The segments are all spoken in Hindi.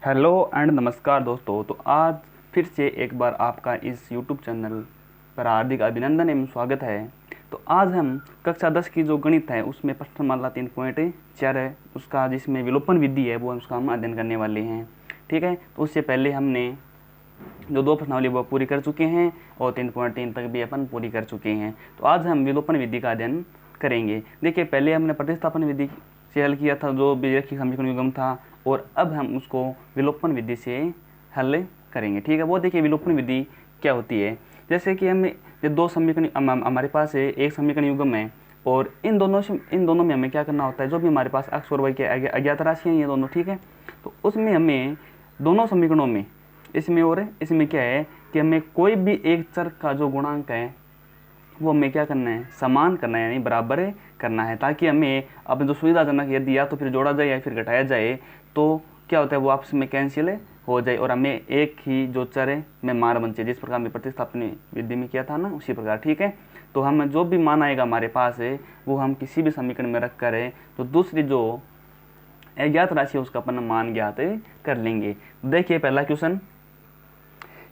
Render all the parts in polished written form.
हेलो एंड नमस्कार दोस्तों। तो आज फिर से एक बार आपका इस यूट्यूब चैनल पर हार्दिक अभिनंदन एवं स्वागत है। तो आज हम कक्षा 10 की जो गणित है उसमें प्रश्नमाला 3.4 है, उसका जिसमें विलोपन विधि है वो उसका हम अध्ययन करने वाले हैं। ठीक है, तो उससे पहले हमने जो 2 प्रश्नावली वो पूरी कर चुके हैं और 3.3 तक भी अपन पूरी कर चुके हैं। तो आज हम विलोपन विधि का अध्ययन करेंगे। देखिए, पहले हमने प्रतिस्थापन विधि से हल किया था जो बीजरेखीय समीकरण युग्म था, और अब हम उसको विलोपन विधि से हल करेंगे। ठीक है, वो देखिए विलोपन विधि क्या होती है। जैसे कि हमें ये 2 समीकरण हमारे पास है, एक समीकरण युग्म है, और इन दोनों में हमें क्या करना होता है, जो भी हमारे पास x और y के अज्ञात राशियाँ हैं ये दोनों। ठीक है, तो उसमें हमें दोनों समीकरणों में, इसमें और इसमें क्या है कि हमें कोई भी एक चर का जो गुणांक है वो हमें क्या करना है, समान करना है, यानी बराबर करना है, ताकि हमें अब जो सुविधाजनक यदि या तो फिर जोड़ा जाए या फिर घटाया जाए तो क्या होता है वो आपस में कैंसिल हो जाए और हमें एक ही जो चर है में मान बन जाए, जिस प्रकार में प्रतिस्थापन विधि में किया था ना उसी प्रकार। ठीक है, तो हम जो भी मान आएगा हमारे पास है वो हम किसी भी समीकरण में रख कर है तो दूसरी जो अज्ञात राशि है उसका अपन मान ज्ञात कर लेंगे। देखिए पहला क्वेश्चन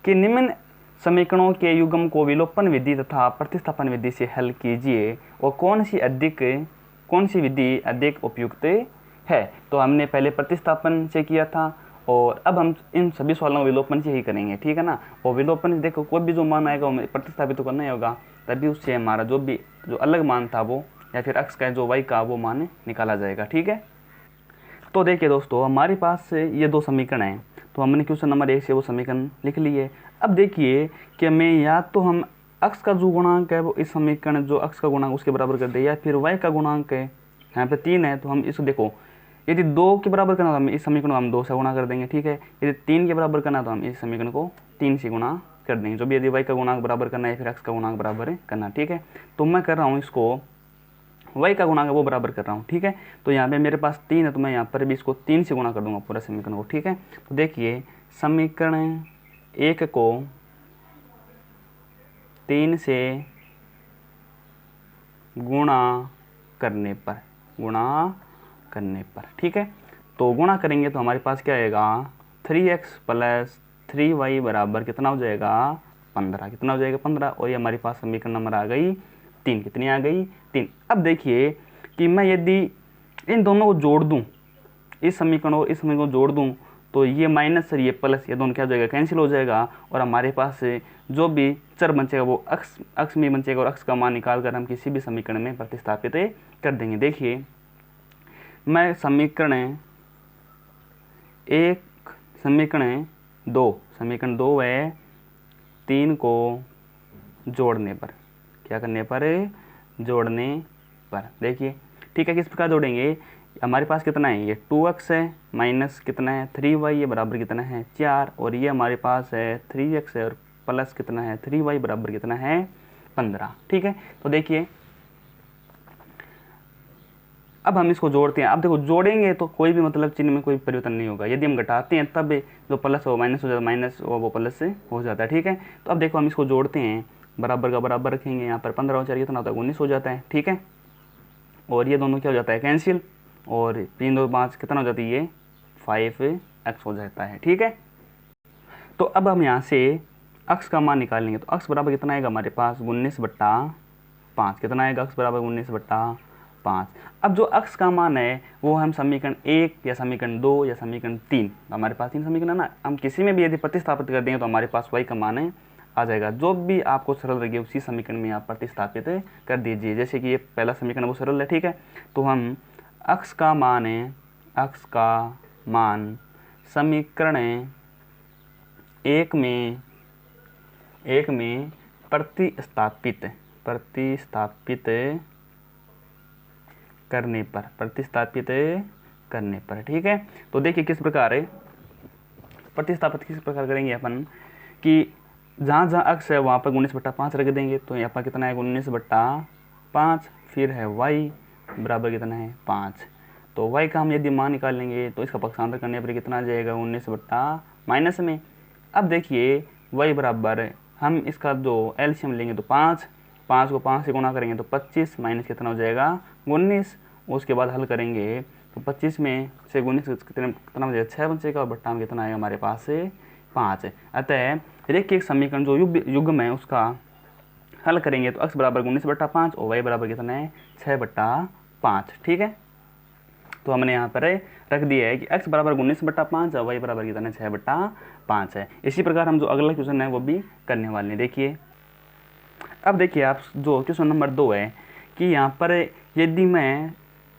कि निम्न समीकरणों के युग्म को विलोपन विधि तथा प्रतिस्थापन विधि से हल कीजिए और कौन सी विधि अधिक उपयुक्त है। तो हमने पहले प्रतिस्थापन से किया था और अब हम इन सभी सवालों को विलोपन से ही करेंगे। ठीक है ना, और विलोपन देखो कोई भी जो मान आएगा वो प्रतिस्थापित तो करना ही होगा, तभी उससे हमारा जो अलग मान था वो या फिर अक्ष का जो y का वो मान निकाला जाएगा। ठीक है, तो देखिए दोस्तों हमारे पास ये 2 समीकरण हैं, तो हमने क्वेश्चन नंबर 1 से वो समीकरण लिख लिए। अब देखिए कि हमें या तो हम अक्ष का जो गुणांक है वो इस समीकरण जो अक्ष का गुणांक उसके बराबर कर दे, या फिर y का गुणांक है यहाँ पे 3 है तो हम इसको देखो, यदि 2 के बराबर करना तो हम इस समीकरण को हम 2 से गुणा कर देंगे। ठीक है, यदि 3 के बराबर करना तो हम इस समीकरण को 3 से गुणा कर देंगे, जो भी यदि y का गुणांक बराबर करना है फिर अक्ष का गुणांक बराबर करना। ठीक है, तो मैं कर रहा हूँ इसको y का गुणांक वो बराबर कर रहा हूँ। ठीक है, तो यहाँ पे मेरे पास 3 है तो मैं यहाँ पर भी इसको 3 से गुणा कर दूंगा पूरा समीकरण को। ठीक है, तो देखिए समीकरण 1 को 3 से गुणा करने पर ठीक है, तो गुणा करेंगे तो हमारे पास क्या आएगा 3x प्लस 3y बराबर कितना हो जाएगा 15। कितना हो जाएगा 15, और ये हमारे पास समीकरण नंबर आ गई 3। कितनी आ गई 3। अब देखिए कि मैं यदि इन दोनों को जोड़ दूं, इस समीकरण और इस समीकरण को जोड़ दूं तो ये माइनस और ये प्लस, ये दोनों क्या हो जाएगा कैंसिल हो जाएगा, और हमारे पास जो भी चर बचेगा वो अक्ष में बचेगा और अक्ष का मान निकाल कर हम किसी भी समीकरण में प्रतिस्थापित कर देंगे। देखिए मैं समीकरण 1 समीकरण 2 व 3 को जोड़ने पर, क्या करने पर, जोड़ने पर देखिए ठीक है किस प्रकार जोड़ेंगे। हमारे पास कितना है, ये 2x है माइनस कितना है 3y, ये बराबर कितना है 4, और ये हमारे पास है 3x है और प्लस कितना है 3y बराबर कितना है 15। ठीक है, तो देखिए अब हम इसको जोड़ते हैं। अब देखो जोड़ेंगे तो कोई भी मतलब चिन्ह में कोई परिवर्तन नहीं होगा, यदि हम घटाते हैं तब जो प्लस हो माइनस हो जाता है, माइनस वो प्लस से हो जाता है। ठीक है, तो अब देखो हम इसको जोड़ते हैं, बराबर का बराबर रखेंगे, यहाँ पर 15 और 4 कितना होता है 19 हो जाता है। ठीक है, और ये दोनों क्या हो जाता है कैंसिल, और 3 2 5 कितना हो जाती है ये 5x हो जाता है। ठीक है, तो अब हम यहाँ से अक्ष का मान निकालेंगे, तो अक्ष बराबर कितना आएगा हमारे पास 19/5। कितना आएगा अक्ष बराबर 19/5। अब जो अक्ष का मान है वो हम समीकरण 1 या समीकरण 2 या समीकरण 3, हमारे पास 3 समीकरण है ना, हम किसी में भी यदि प्रतिस्थापित कर देंगे तो हमारे पास y का मान आ जाएगा। जो भी आपको सरल लगे उसी समीकरण में आप प्रतिस्थापित कर दीजिए। जैसे कि ये पहला समीकरण वो सरल है। ठीक है, तो हम अक्ष का मान समीकरण 1 में प्रतिस्थापित करने पर ठीक है, तो देखिए किस प्रकार है प्रतिस्थापित किस प्रकार करेंगे अपन कि जहाँ जहाँ अक्ष है वहाँ पर 19/5 रख देंगे, तो यहाँ पर कितना है 19/5, फिर है y बराबर कितना है 5। तो y का हम यदि मान निकाल लेंगे तो इसका पक्षांतर करने पर कितना आ जाएगा 19 माइनस में। अब देखिए y बराबर हम इसका जो एलसीएम लेंगे तो 5 को 5 से गुणा करेंगे तो 25 माइनस कितना हो जाएगा 19। उसके बाद हल करेंगे तो 25 में से गुणित कितना हो जाएगा 6 बचेगा और बट्टा में कितना आएगा हमारे पास से 5 है। अतः रेखिक समीकरण जो युग्म है उसका हल करेंगे तो x बराबर 19/5 और y बराबर कितना है 6/5। ठीक है, तो हमने यहाँ पर रख दिया है कि x बराबर 19/5 और y बराबर कितना है 6/5 है। इसी प्रकार हम जो अगला क्वेश्चन है वो भी करने वाले हैं। देखिए, अब देखिए आप जो क्वेश्चन नंबर 2 है कि यहाँ पर यदि मैं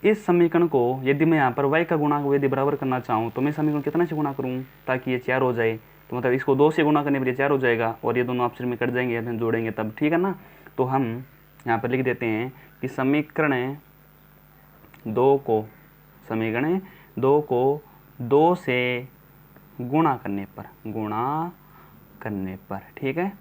इस समीकरण को यदि मैं यहाँ पर y का गुणा को यदि बराबर करना चाहूँ तो मैं समीकरण कितना से गुणा करूँ ताकि ये 4 हो जाए। तो मतलब इसको 2 से गुणा करने पर ये 4 हो जाएगा और ये दोनों आपस में कट जाएंगे, हम जोड़ेंगे तब, ठीक है ना। तो हम यहाँ पर लिख देते हैं कि समीकरण 2 को 2 से गुणा करने पर, ठीक है,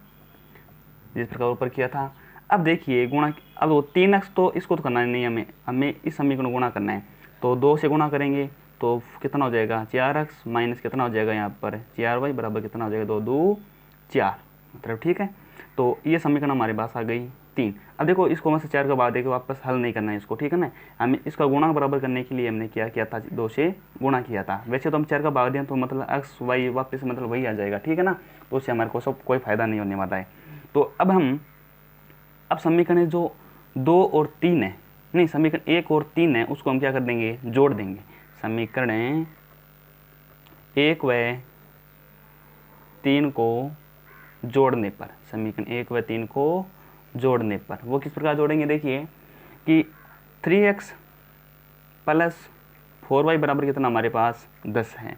जिस प्रकार ऊपर किया था। अब देखिए गुणा, अब वो 3x तो इसको तो करना नहीं, हमें इस समीकरण को गुणा करना है। तो 2 से गुणा करेंगे तो कितना हो जाएगा 4x माइनस कितना हो जाएगा यहाँ पर 4y बराबर कितना हो जाएगा 2 2 4 मतलब, ठीक है। तो ये समीकरण हमारे पास आ गई 3। अब देखो इसको मैं से 4 का बाद देखो वापस हल नहीं करना है इसको, ठीक है ना। हमें इसका गुणा बराबर करने के लिए हमने क्या किया था 2 से गुणा किया था। वैसे तो हम 4 का भाग दें तो मतलब x y वापस मतलब वही आ जाएगा, ठीक है ना। तो उससे हमारे को सब कोई फायदा नहीं होने वाला है। तो अब समीकरण जो 2 और 3 है, नहीं समीकरण 1 और 3 है उसको हम क्या कर देंगे जोड़ देंगे। समीकरण 1 व 3 को जोड़ने पर, समीकरण 1 व 3 को जोड़ने पर वो किस प्रकार जोड़ेंगे देखिए कि 3x प्लस 4y बराबर कितना हमारे पास 10 है,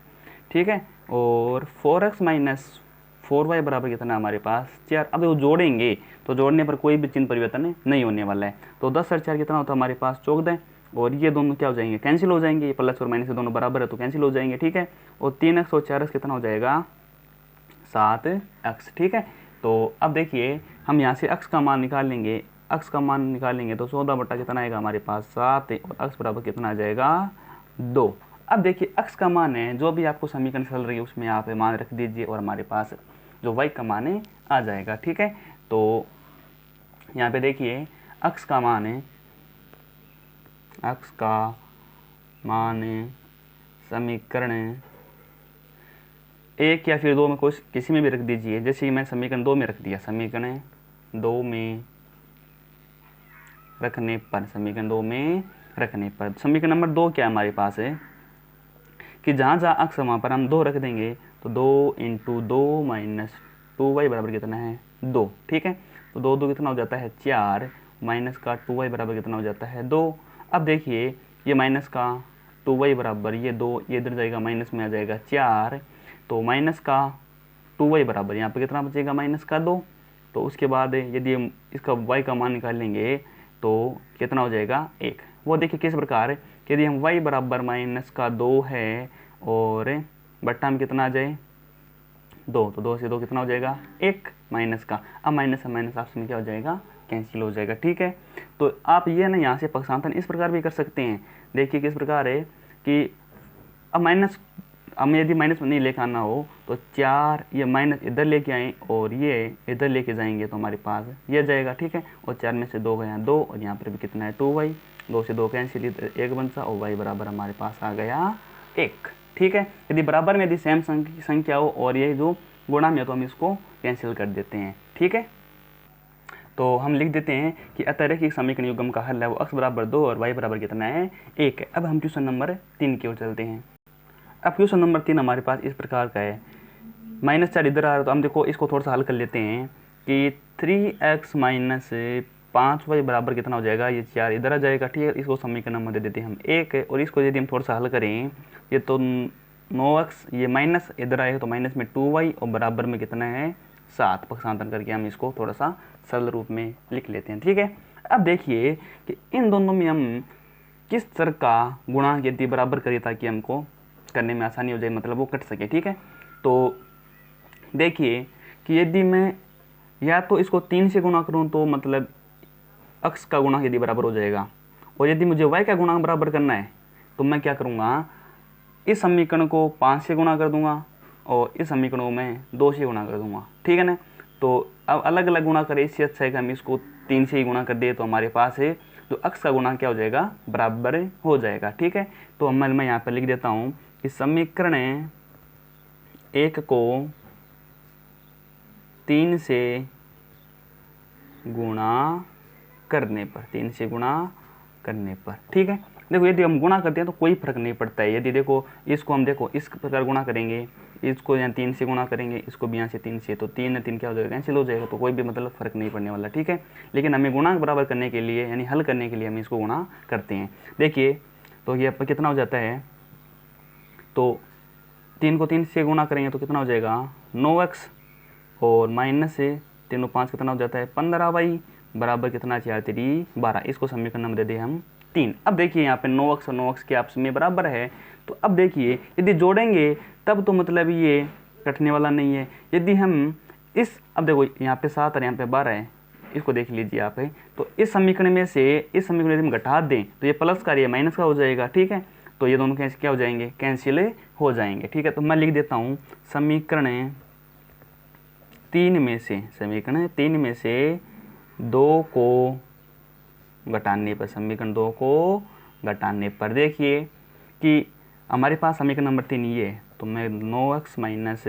ठीक है, और 4x माइनस 4y बराबर कितना हमारे पास 4। अब वो जोड़ेंगे तो जोड़ने पर कोई भी चिन्ह परिवर्तन नहीं होने वाला है। तो 10 और 4 कितना होता है हमारे पास 14 और ये दोनों क्या हो जाएंगे कैंसिल हो जाएंगे, ये प्लस और माइनस के दोनों बराबर है तो कैंसिल हो जाएंगे, ठीक है। और 3x और 4x कितना हो जाएगा 7x, ठीक है। तो अब देखिए हम यहाँ से x का मान निकाल लेंगे, x का मान निकालेंगे तो 14 बटा कितना आएगा हमारे पास 7 और x बराबर कितना आ जाएगा 2। अब देखिए x का मान है जो भी आपको समीकरण चल रही है उसमें यहाँ पे मान रख दीजिए और हमारे पास जो y का मान है आ जाएगा, ठीक है। तो यहाँ पे देखिए x का मान है समीकरण 1 या फिर 2 में कोई किसी में भी रख दीजिए। जैसे ही मैं समीकरण 2 में रख दिया, समीकरण 2 में रखने पर समीकरण नंबर 2 क्या हमारे पास है कि जहाँ जहाँ x वहाँ पर हम 2 रख देंगे तो 2 × 2 माइनस 2y बराबर कितना है 2, ठीक है। तो 2 2 कितना हो जाता है 4 माइनस का 2y बराबर कितना हो जाता है 2। अब देखिए ये माइनस का 2y बराबर ये 2 ये इधर जाएगा माइनस में आ जाएगा 4, तो माइनस का 2y बराबर यहाँ पे कितना बचेगा माइनस का 2। तो उसके बाद यदि हम इसका y का मान निकालेंगे तो कितना हो जाएगा 1। वो देखिए किस प्रकार यदि हम y बराबर माइनस का 2 है और बट्टा में कितना आ जाए 2, तो 2 से 2 कितना हो जाएगा 1 माइनस का। अब माइनस माइनस आपस में क्या हो जाएगा कैंसिल हो जाएगा, ठीक है। तो आप ये ना यहाँ से पक्षांतर इस प्रकार भी कर सकते हैं। देखिए किस प्रकार है कि अब माइनस हमें यदि माइनस में नहीं लेके आना हो तो 4 ये माइनस इधर लेके आए और ये इधर लेके जाएंगे तो हमारे पास ये जाएगा, ठीक है। और 4 में से 2 गया 2 और यहाँ पर भी कितना है 2y, 2 से 2 कैंसिल इधर 1 बनता और y बराबर हमारे पास आ गया 1, ठीक है। यदि बराबर में यदि सेम संख्या हो और ये जो गुणा में तो हम इसको कैंसिल कर देते हैं, ठीक है। तो हम लिख देते हैं कि अतरैखिक समीकरण युग्म का हल है वो x बराबर 2 और y बराबर कितना है 1 है। अब हम क्वेश्चन नंबर 3 की ओर चलते हैं। अब क्वेश्चन नंबर 3 हमारे पास इस प्रकार का है, -4 इधर आ रहा है तो हम देखो इसको थोड़ा सा हल कर लेते हैं कि 3x माइनस 5y बराबर कितना हो जाएगा, ये 4 इधर आ जाएगा, ठीक है। इसको समीकरण नंबर दे देते हैं हम 1 है और इसको यदि हम थोड़ा सा हल करें ये तो 9x ये माइनस इधर आएगा तो माइनस में 2y और बराबर में कितना है 7, पक्षांतर करके हम इसको थोड़ा सा सरल रूप में लिख लेते हैं, ठीक है। अब देखिए कि इन दोनों में हम किस तरह का गुणा यदि बराबर करें ताकि हमको करने में आसानी हो जाए, मतलब वो कट सके, ठीक है। तो देखिए कि यदि मैं या तो इसको 3 से गुणा करूं तो मतलब x का गुणा यदि बराबर हो जाएगा, और यदि मुझे y का गुणा बराबर करना है तो मैं क्या करूँगा इस समीकरण को 5 से गुणा कर दूंगा और इस समीकरण को मैं 2 से गुणा कर दूंगा, ठीक है ना। तो अब अलग अलग गुणा करें, इससे अच्छा है कि हम इसको 3 से ही गुणा कर दे तो हमारे पास है जो अक्स का गुणा क्या हो जाएगा, बराबर हो जाएगा। ठीक है, तो मैं यहाँ पर लिख देता हूँ कि समीकरण 1 को 3 से गुणा करने पर, 3 से गुणा करने पर, ठीक है। देखो यदि हम गुणा करते हैं तो कोई फर्क नहीं पड़ता है। यदि देखो इसको हम देखो इस प्रकार गुणा करेंगे, इसको यहाँ 3 से गुणा करेंगे, इसको भी यहाँ से 3 से, तो 3 3 क्या हो जाएगा, कैंसिल हो जाएगा, तो कोई भी मतलब फर्क नहीं पड़ने वाला। ठीक है, लेकिन हमें गुणांक बराबर करने के लिए यानी हल करने के लिए हम इसको गुणा करते हैं। देखिए तो ये कितना हो जाता है, तो 3 को 3 से गुणा करेंगे तो कितना हो जाएगा 9x, और माइनस से 3 और 5 कितना हो जाता है 15y, बराबर कितना 4 3 12। इसको समीकरण नंबर दे दें हम 3। अब देखिए यहाँ पे 9x और 9x के आपस में बराबर है, तो अब देखिए यदि जोड़ेंगे तब तो मतलब ये कटने वाला नहीं है। यदि हम अब देखो यहाँ पे 7 और यहाँ पे 12 है, इसको देख लीजिए आप है, तो इस समीकरण में से इस समीकरण यदि हम घटा दें तो ये प्लस का ये माइनस का हो जाएगा। ठीक है, तो ये दोनों क्या हो जाएंगे, कैंसिल हो जाएंगे। ठीक है, तो मैं लिख देता हूँ समीकरण 3 में से 2 को घटाने पर, समीकरण 2 को घटाने पर देखिए कि हमारे पास समीकरण नंबर 3 ये है, तो मैं 9x माइनस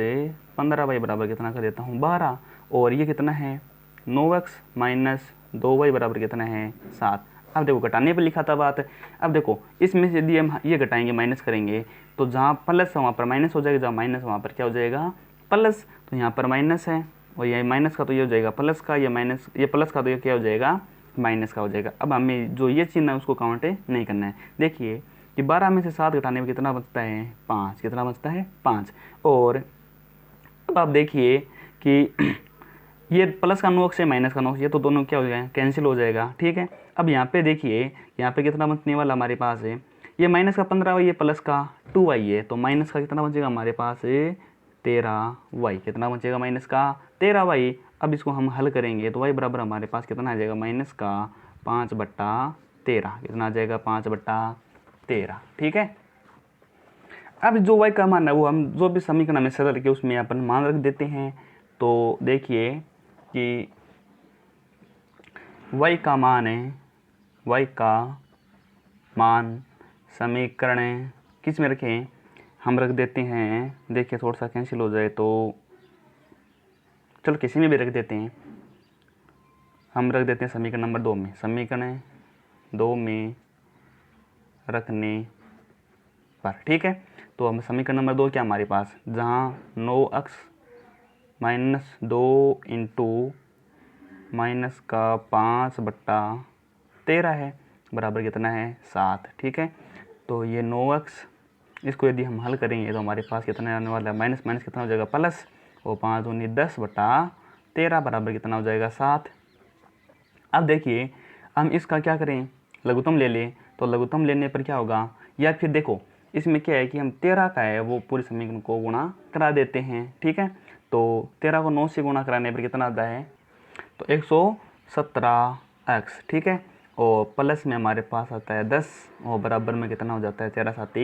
15y बराबर कितना कर देता हूँ 12, और ये कितना है 9x माइनस 2y बराबर कितना है 7। अब देखो घटाने पर लिखा था बात। अब देखो इसमें से यदि हम ये घटाएंगे माइनस करेंगे तो जहाँ प्लस है वहाँ पर माइनस हो जाएगा, जहाँ माइनस वहाँ पर क्या हो जाएगा प्लस, तो यहाँ पर माइनस है और ये माइनस का तो ये हो जाएगा प्लस का, ये माइनस, ये प्लस का तो ये क्या हो जाएगा माइनस का हो जाएगा। अब हमें जो ये चिन्ह है उसको काउंट नहीं करना है। देखिए कि 12 में से 7 घटाने में कितना बचता है 5, कितना बचता है 5। और अब आप देखिए कि ये प्लस का 9x से माइनस का 9x, ये तो दोनों क्या हो जाएगा कैंसिल हो जाएगा। ठीक है, अब यहाँ पे देखिए यहाँ पे कितना बचने वाला हमारे पास है, ये माइनस का 15y, ये प्लस का 2y है, तो माइनस का कितना बचेगा हमारे पास 13y, कितना बचेगा माइनस का 13y। अब इसको हम हल करेंगे तो y बराबर हमारे पास कितना आ जाएगा माइनस का 5/13, कितना आ जाएगा 5/13। ठीक है, अब जो y का मान है वो हम जो भी समीकरण में सरल के उसमें अपन मान रख देते हैं। तो देखिए कि y का मान है, y का मान समीकरण किस में रखें, हम रख देते हैं, देखिए थोड़ा सा कैंसिल हो जाए तो चलो किसी में भी रख देते हैं, हम रख देते हैं समीकरण नंबर 2 में, समीकरण 2 में रखने पर। ठीक है, तो हम समीकरण नंबर 2 क्या हमारे पास, जहाँ 9x माइनस 2 इंटू माइनस का 5/13 है, बराबर कितना है 7। ठीक है, तो ये 9x, इसको यदि हम हल करेंगे तो हमारे पास कितना आने वाला है माइनस माइनस कितना हो जाएगा प्लस, और 5 दूनी 10/13 बराबर कितना हो जाएगा 7। अब देखिए हम इसका क्या करें, लघुत्तम ले लें, तो लघुत्तम लेने पर क्या होगा, या फिर देखो इसमें क्या है कि हम 13 का है वो पूरे समीकरण को गुणा करा देते हैं। ठीक है, तो 13 को 9 से गुणा कराने पर कितना आता है, तो 117x। ठीक है, और प्लस में हमारे पास आता है 10, और बराबर में कितना हो जाता है 13 7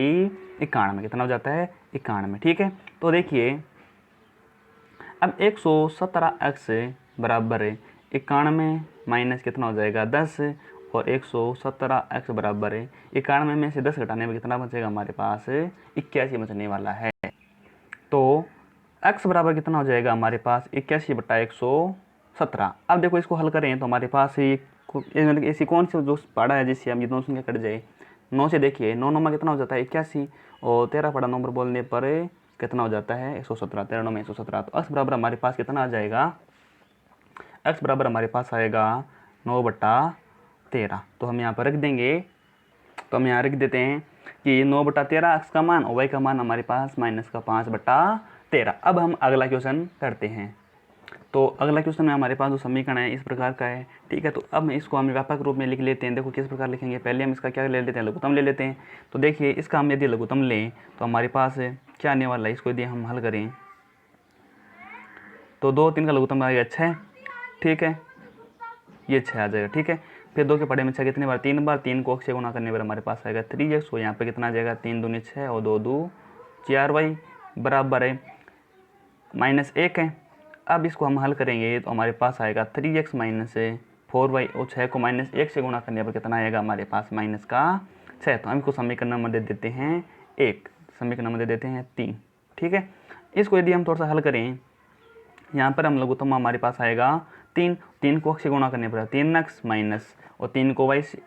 91, कितना हो जाता है 91। ठीक है, तो देखिए अब 117x बराबर है 91 माइनस कितना हो जाएगा 10, और 117x बराबर है 91 में से 10 घटाने में कितना बचेगा हमारे पास 81 बचने वाला है। तो x बराबर कितना हो जाएगा हमारे पास 81/117। अब देखो इसको हल करें तो हमारे पास ऐसी कौन सी जो पढ़ा है जिससे हम ये दोनों संख्या कट जाए, 9 से देखिए 9 9 में कितना हो जाता है 81, और 13/9 पर बोलने पर कितना हो जाता है 117, 13 9 में 117। तो x बराबर हमारे पास कितना आ जाएगा, x बराबर हमारे पास आएगा 9/13। तो हम यहाँ पर रख देंगे, तो हम यहाँ रख देते हैं कि 9/13 x का मान, और y का मान हमारे पास माइनस का 5/13। अब हम अगला क्वेश्चन करते हैं। तो अगला क्वेश्चन में हमारे पास जो समीकरण है इस प्रकार का है। ठीक है, तो अब इसको हम व्यापक रूप में लिख लेते हैं। देखो किस प्रकार लिखेंगे, पहले हम इसका क्या ले लेते हैं, लघुत्तम ले लेते हैं। तो देखिए इसका हम यदि लघुत्तम लें तो हमारे पास क्या आने वाला है, इसको यदि हम हल करें तो 2 3 का लघुत्तम आएगा 6। ठीक है, ये 6 आ जाएगा। ठीक है, फिर 2 के पढ़े में 6 कितनी बार 3 बार, 3 को 6 गुना करने पर हमारे पास आएगा 3x, और यहाँ पे कितना आ जाएगा 3 दूनी 6 और 2 2 4y बराबर है -1 है। अब इसको हम हल करेंगे तो हमारे पास आएगा 3x माइनस 4y और 6 को -1 से गुणा करने पर कितना आएगा हमारे पास -6। तो हम इसको समीकरण नंबर दे देते हैं 1, समीकरण नंबर दे देते हैं 3। ठीक है, इसको यदि हम थोड़ा सा हल करें, यहाँ पर हम लघुत्तम हमारे पास आएगा 3 को x से गुणा करने पर 3x माइनस और 3 को y से,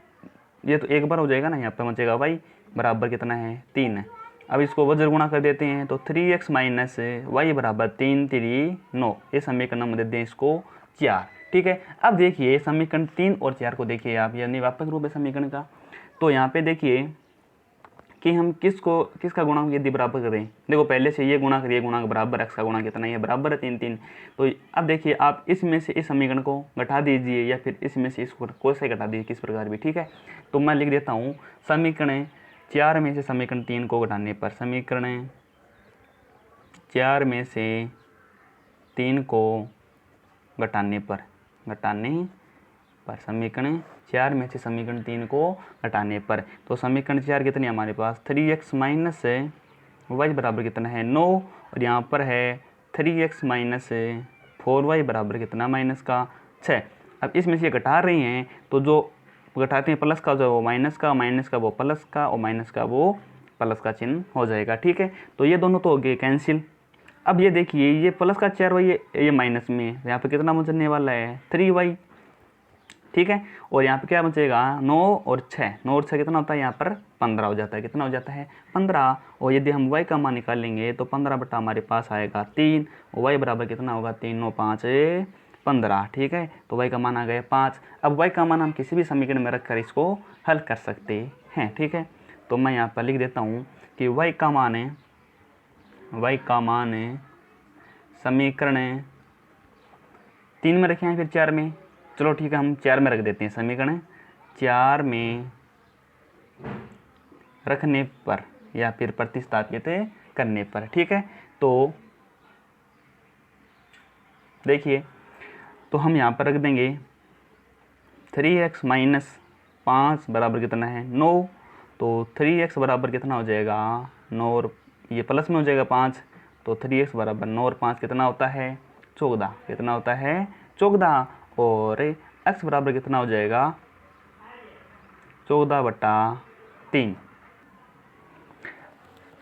ये तो एक बार हो जाएगा ना, यहाँ पर बचेगा y बराबर कितना है 3 है। अब इसको वज्र गुणा कर देते हैं तो 3x माइनस y बराबर 3 3 9, ये समीकरण नंबर दे दें इसको 4। ठीक है, अब देखिए समीकरण 3 और 4 को देखिए आप, यानी व्यापक रूप है समीकरण का। तो यहाँ पे देखिए कि हम किसका गुणांक यदि बराबर करें, देखो पहले से ये गुणा करिए, गुणांक बराबर x का गुणा कितना है बराबर है 3 3। तो अब देखिए आप इसमें से इस समीकरण को घटा दीजिए या फिर इसमें से इसको कोई से घटा दीजिए, किस प्रकार भी। ठीक है, तो मैं लिख देता हूँ समीकरण 4 में से समीकरण 3 को घटाने पर, समीकरण 4 में से 3 को घटाने पर समीकरण 4 में से समीकरण 3 को घटाने पर, तो समीकरण 4 कितनी है हमारे पास 3x माइनस y बराबर कितना है 9, और यहाँ पर है 3x माइनस 4y बराबर कितना -6। अब इसमें से घटा रही हैं तो जो घटाते हैं प्लस का जो वो माइनस का, माइनस का वो प्लस का, और माइनस का वो प्लस का चिन्ह हो जाएगा। ठीक है, तो ये दोनों तो हो गए कैंसिल। अब ये देखिए ये प्लस का 4y ये माइनस में, यहाँ पे कितना बचने वाला है 3y। ठीक है, और यहाँ पे क्या बचेगा 9 और 6, 9 और 6 कितना होता है यहाँ पर 15 हो जाता है, कितना हो जाता है 15। और यदि हम y का मान निकालेंगे तो 15 बटा हमारे पास आएगा 3, और y बराबर कितना होगा 3 9 5 15। ठीक है, तो y का मान आ गया 5। अब y का मान हम किसी भी समीकरण में रखकर इसको हल कर सकते हैं। ठीक है, तो मैं यहाँ पर लिख देता हूँ कि y का मान है समीकरण 3 में रखे हैं फिर 4 में, चलो ठीक है हम 4 में रख देते हैं, समीकरण 4 में रखने पर या फिर प्रतिस्थापित करने पर। ठीक है, तो देखिए तो हम यहाँ पर रख देंगे 3x माइनस 5 बराबर कितना है 9, तो 3x बराबर कितना हो जाएगा 9, और ये प्लस में हो जाएगा 5, तो 3x बराबर 9 और 5 कितना होता है 14, कितना होता है 14। और x बराबर कितना हो जाएगा 14/3,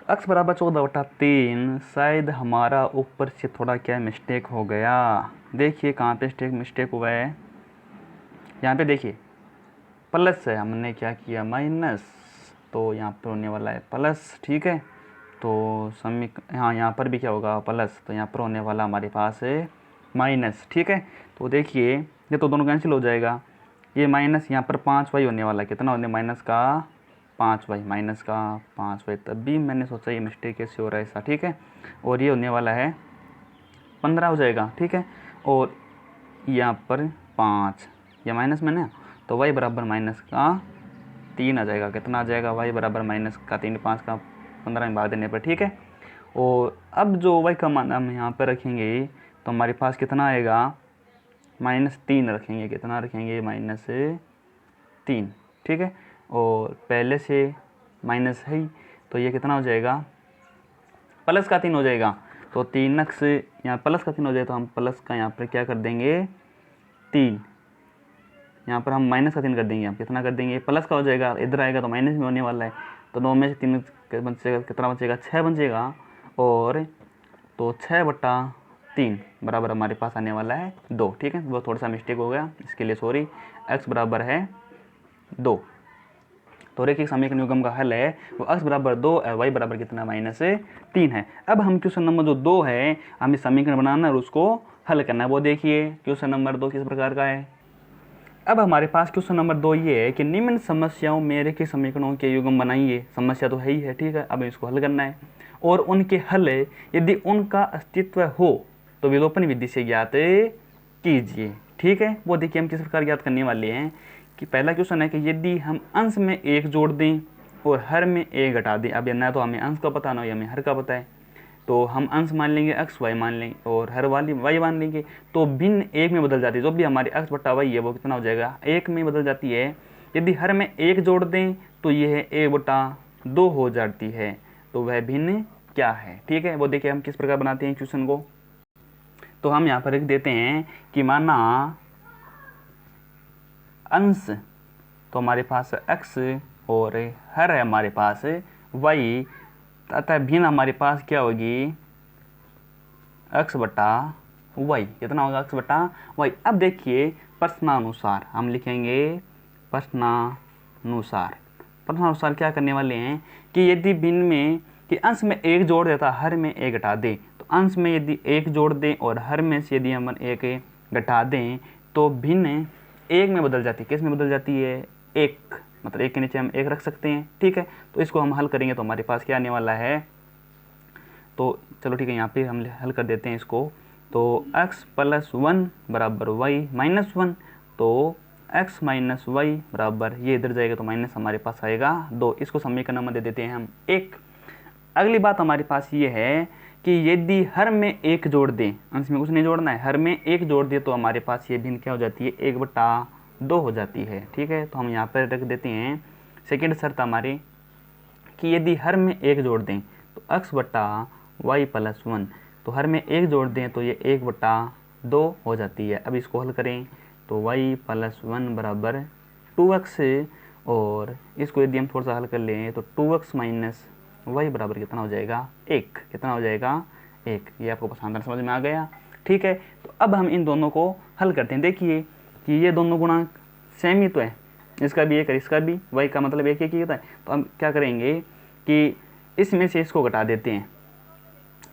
x बराबर 14/3। शायद हमारा ऊपर से थोड़ा क्या मिस्टेक हो गया, देखिए कहाँ पे मिस्टेक हुआ है। यहाँ पे देखिए प्लस है, हमने क्या किया माइनस, तो यहाँ पर होने वाला है प्लस। ठीक है, तो यहाँ पर भी क्या होगा प्लस, तो यहाँ पर होने वाला हमारे पास है माइनस। ठीक है, तो देखिए ये तो दोनों कैंसिल हो जाएगा, ये माइनस यहाँ पर 5y होने वाला है, कितना होने माइनस का 5y, तभी मैंने सोचा ये मिस्टेक कैसे हो रहा है ऐसा। ठीक है, और ये होने वाला है 15 हो जाएगा। ठीक है, और यहाँ पर 5 या माइनस में ना, तो y बराबर -3 आ जाएगा, कितना आ जाएगा y बराबर -3, 5 का 15 में भाग देने पर। ठीक है, और अब जो y का मान हम यहाँ पर रखेंगे तो हमारे पास कितना आएगा -3 रखेंगे, कितना रखेंगे -3। ठीक है, और पहले से माइनस है तो ये कितना हो जाएगा प्लस का 3 हो जाएगा, तो 3x यहाँ प्लस का 3 हो जाए तो हम प्लस का यहाँ पर क्या कर देंगे 3, यहाँ पर हम माइनस का 3 कर देंगे, हम कितना कर देंगे प्लस का हो जाएगा, इधर आएगा तो माइनस में होने वाला है, तो 9 में से 3 बचेगा, कितना बचेगा 6 बचेगा, और तो 6/3 बराबर हमारे पास आने वाला है 2। ठीक है, वो थोड़ा सा मिस्टेक हो गया, इसके लिए सॉरी। x बराबर है 2, तो रैखिक समीकरण युग्म का हल है वो x बराबर 2 और y बराबर कितना -3 है। अब हम क्वेश्चन नंबर जो 2 है हमें समीकरण बनाना है और उसको हल करना है, वो देखिए क्वेश्चन नंबर 2 किस प्रकार का है। अब हमारे पास क्वेश्चन नंबर 2 ये है कि निम्न समस्याओं में रैखिक समीकरणों के युग्म बनाइए। समस्या तो है ही है, ठीक है, अब इसको हल करना है और उनके हल यदि उनका अस्तित्व हो तो विलोपन विधि से ज्ञात कीजिए। ठीक है, वो देखिए हम किस प्रकार ज्ञात करने वाले हैं कि पहला क्वेश्चन है कि यदि हम अंश में 1 जोड़ दें और हर में 1 घटा दें। अब ना तो हमें अंश का पता ना हो, हमें हर का पता है, तो हम अंश मान लेंगे x y मान लेंगे और हर वाली y मान लेंगे, तो भिन्न 1 में बदल जाती है। जो भी हमारी x बटा y है वो कितना हो जाएगा 1 में बदल जाती है। यदि हर में 1 जोड़ दें तो यह 1/2 हो जाती है, तो वह भिन्न क्या है। ठीक है, वो देखिए हम किस प्रकार बनाते हैं क्वेश्चन को। तो हम यहाँ पर लिख देते हैं कि माना अंश तो हमारे पास x और हर है हमारे पास y, अतः भिन्न हमारे पास क्या होगी x बटा y। कितना होगा x बटा y। अब देखिए प्रश्नानुसार हम लिखेंगे, प्रश्नानुसार क्या करने वाले हैं कि यदि भिन्न में कि अंश में एक जोड़ देता हर में एक घटा दें, तो अंश में यदि एक जोड़ दें और हर में से यदि हम एक घटा दें तो भिन्न एक में बदल जाती है। किस में बदल जाती है? एक, मतलब एक के नीचे हम एक रख सकते हैं। ठीक है, तो इसको हम हल करेंगे तो हमारे पास क्या आने वाला है, तो चलो ठीक है यहाँ पे हम हल कर देते हैं इसको। तो x + 1 बराबर y - 1, तो x - y बराबर ये इधर जाएगा तो माइनस हमारे पास आएगा 2। इसको समीकरण नंबर दे देते हैं हम 1। अगली बात हमारे पास ये है कि यदि हर में एक जोड़ दें, अंश में कुछ नहीं जोड़ना है, हर में एक जोड़ दें तो हमारे पास ये भिन्न क्या हो जाती है 1/2 हो जाती है। ठीक है, तो हम यहाँ पर रख देते हैं सेकेंड शर्त हमारी कि यदि हर में एक जोड़ दें तो x बटा y + 1, तो हर में एक जोड़ दें तो ये 1/2 हो जाती है। अब इसको हल करें तो y + 1 बराबर 2x, और इसको यदि हम थोड़ा सा हल कर लें तो 2x - y बराबर कितना हो जाएगा 1। कितना हो जाएगा 1। ये आपको पसंद समझ में आ गया। ठीक है, तो अब हम इन दोनों को हल करते हैं। देखिए कि ये दोनों गुणांक सेम ही तो है, इसका भी एक और इसका भी, y का मतलब एक ही होता है। तो हम क्या करेंगे कि इसमें से इसको घटा देते हैं,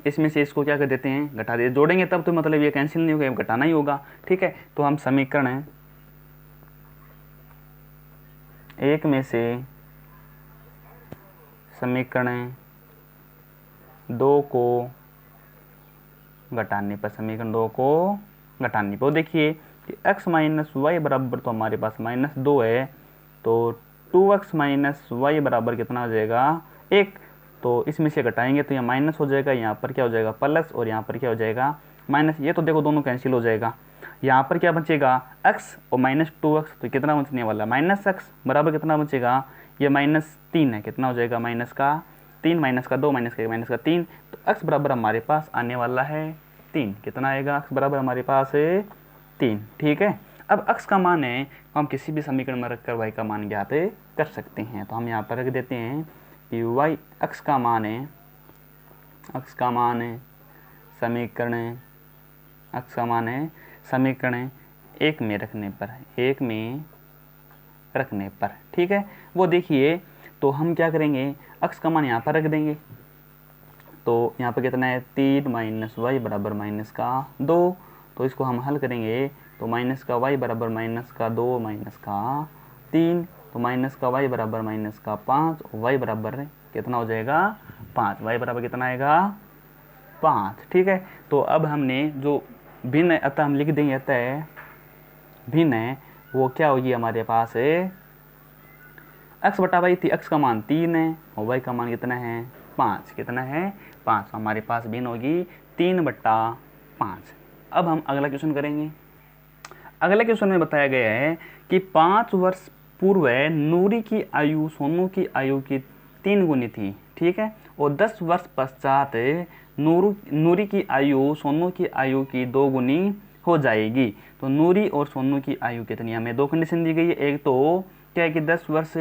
इसमें से इसको क्या कर देते हैं घटा देते, जोड़ेंगे तब तो मतलब ये कैंसिल नहीं होगा, घटाना ही होगा। ठीक है, तो हम समीकरण है एक में से समीकरण 2 को घटाने पर, समीकरण 2 को घटाने पर देखिए कि x - y बराबर तो हमारे पास -2 है, तो 2x - y बराबर कितना हो जाएगा 1। तो इसमें से घटाएंगे तो यहाँ माइनस हो जाएगा, यहाँ पर क्या हो जाएगा प्लस, और यहाँ पर क्या हो जाएगा माइनस। ये तो देखो दोनों कैंसिल हो जाएगा। यहाँ पर क्या बचेगा x और -2x, तो कितना बचने वाला -x बराबर कितना बचेगा, ये -3 है। कितना हो जाएगा -3, -2, -1, -3, तो x बराबर हमारे पास आने वाला है 3। कितना आएगा x बराबर हमारे पास है 3। ठीक है, अब x का मान है हम किसी भी समीकरण में रखकर y का मान ज्ञात कर सकते हैं। तो हम यहाँ पर रख देते हैं कि y x का मान है, x का मान है समीकरण, x का मान है समीकरण 1 में रखने पर, 1 में रखने पर। ठीक है, वो देखिए तो हम क्या करेंगे x का मान यहाँ पर रख देंगे, तो यहाँ पर कितना है 3 - y बराबर -2। तो इसको हम हल करेंगे तो -y बराबर -2 -3, तो -y बराबर -5, और y बराबर कितना हो जाएगा 5। y बराबर कितना आएगा 5। ठीक है, तो अब हमने जो भिन्न है अतः हम लिख देंगे, अतः भिन्न है वो क्या होगी हमारे पास है x बटा y थी, x का मान 3 है और y का मान कितना है 5। कितना है 5, हमारे पास भिन्न होगी 3/5। अब हम अगला क्वेश्चन करेंगे। अगले क्वेश्चन में बताया गया है कि 5 वर्ष पूर्व नूरी की आयु सोनू की आयु की 3 गुनी थी। ठीक है, और 10 वर्ष पश्चात नूरी की आयु सोनू की आयु की 2 गुनी हो जाएगी। तो नूरी और सोनू की आयु कितनी, हमें 2 कंडीशन दी गई है। एक तो क्या है कि 10 वर्ष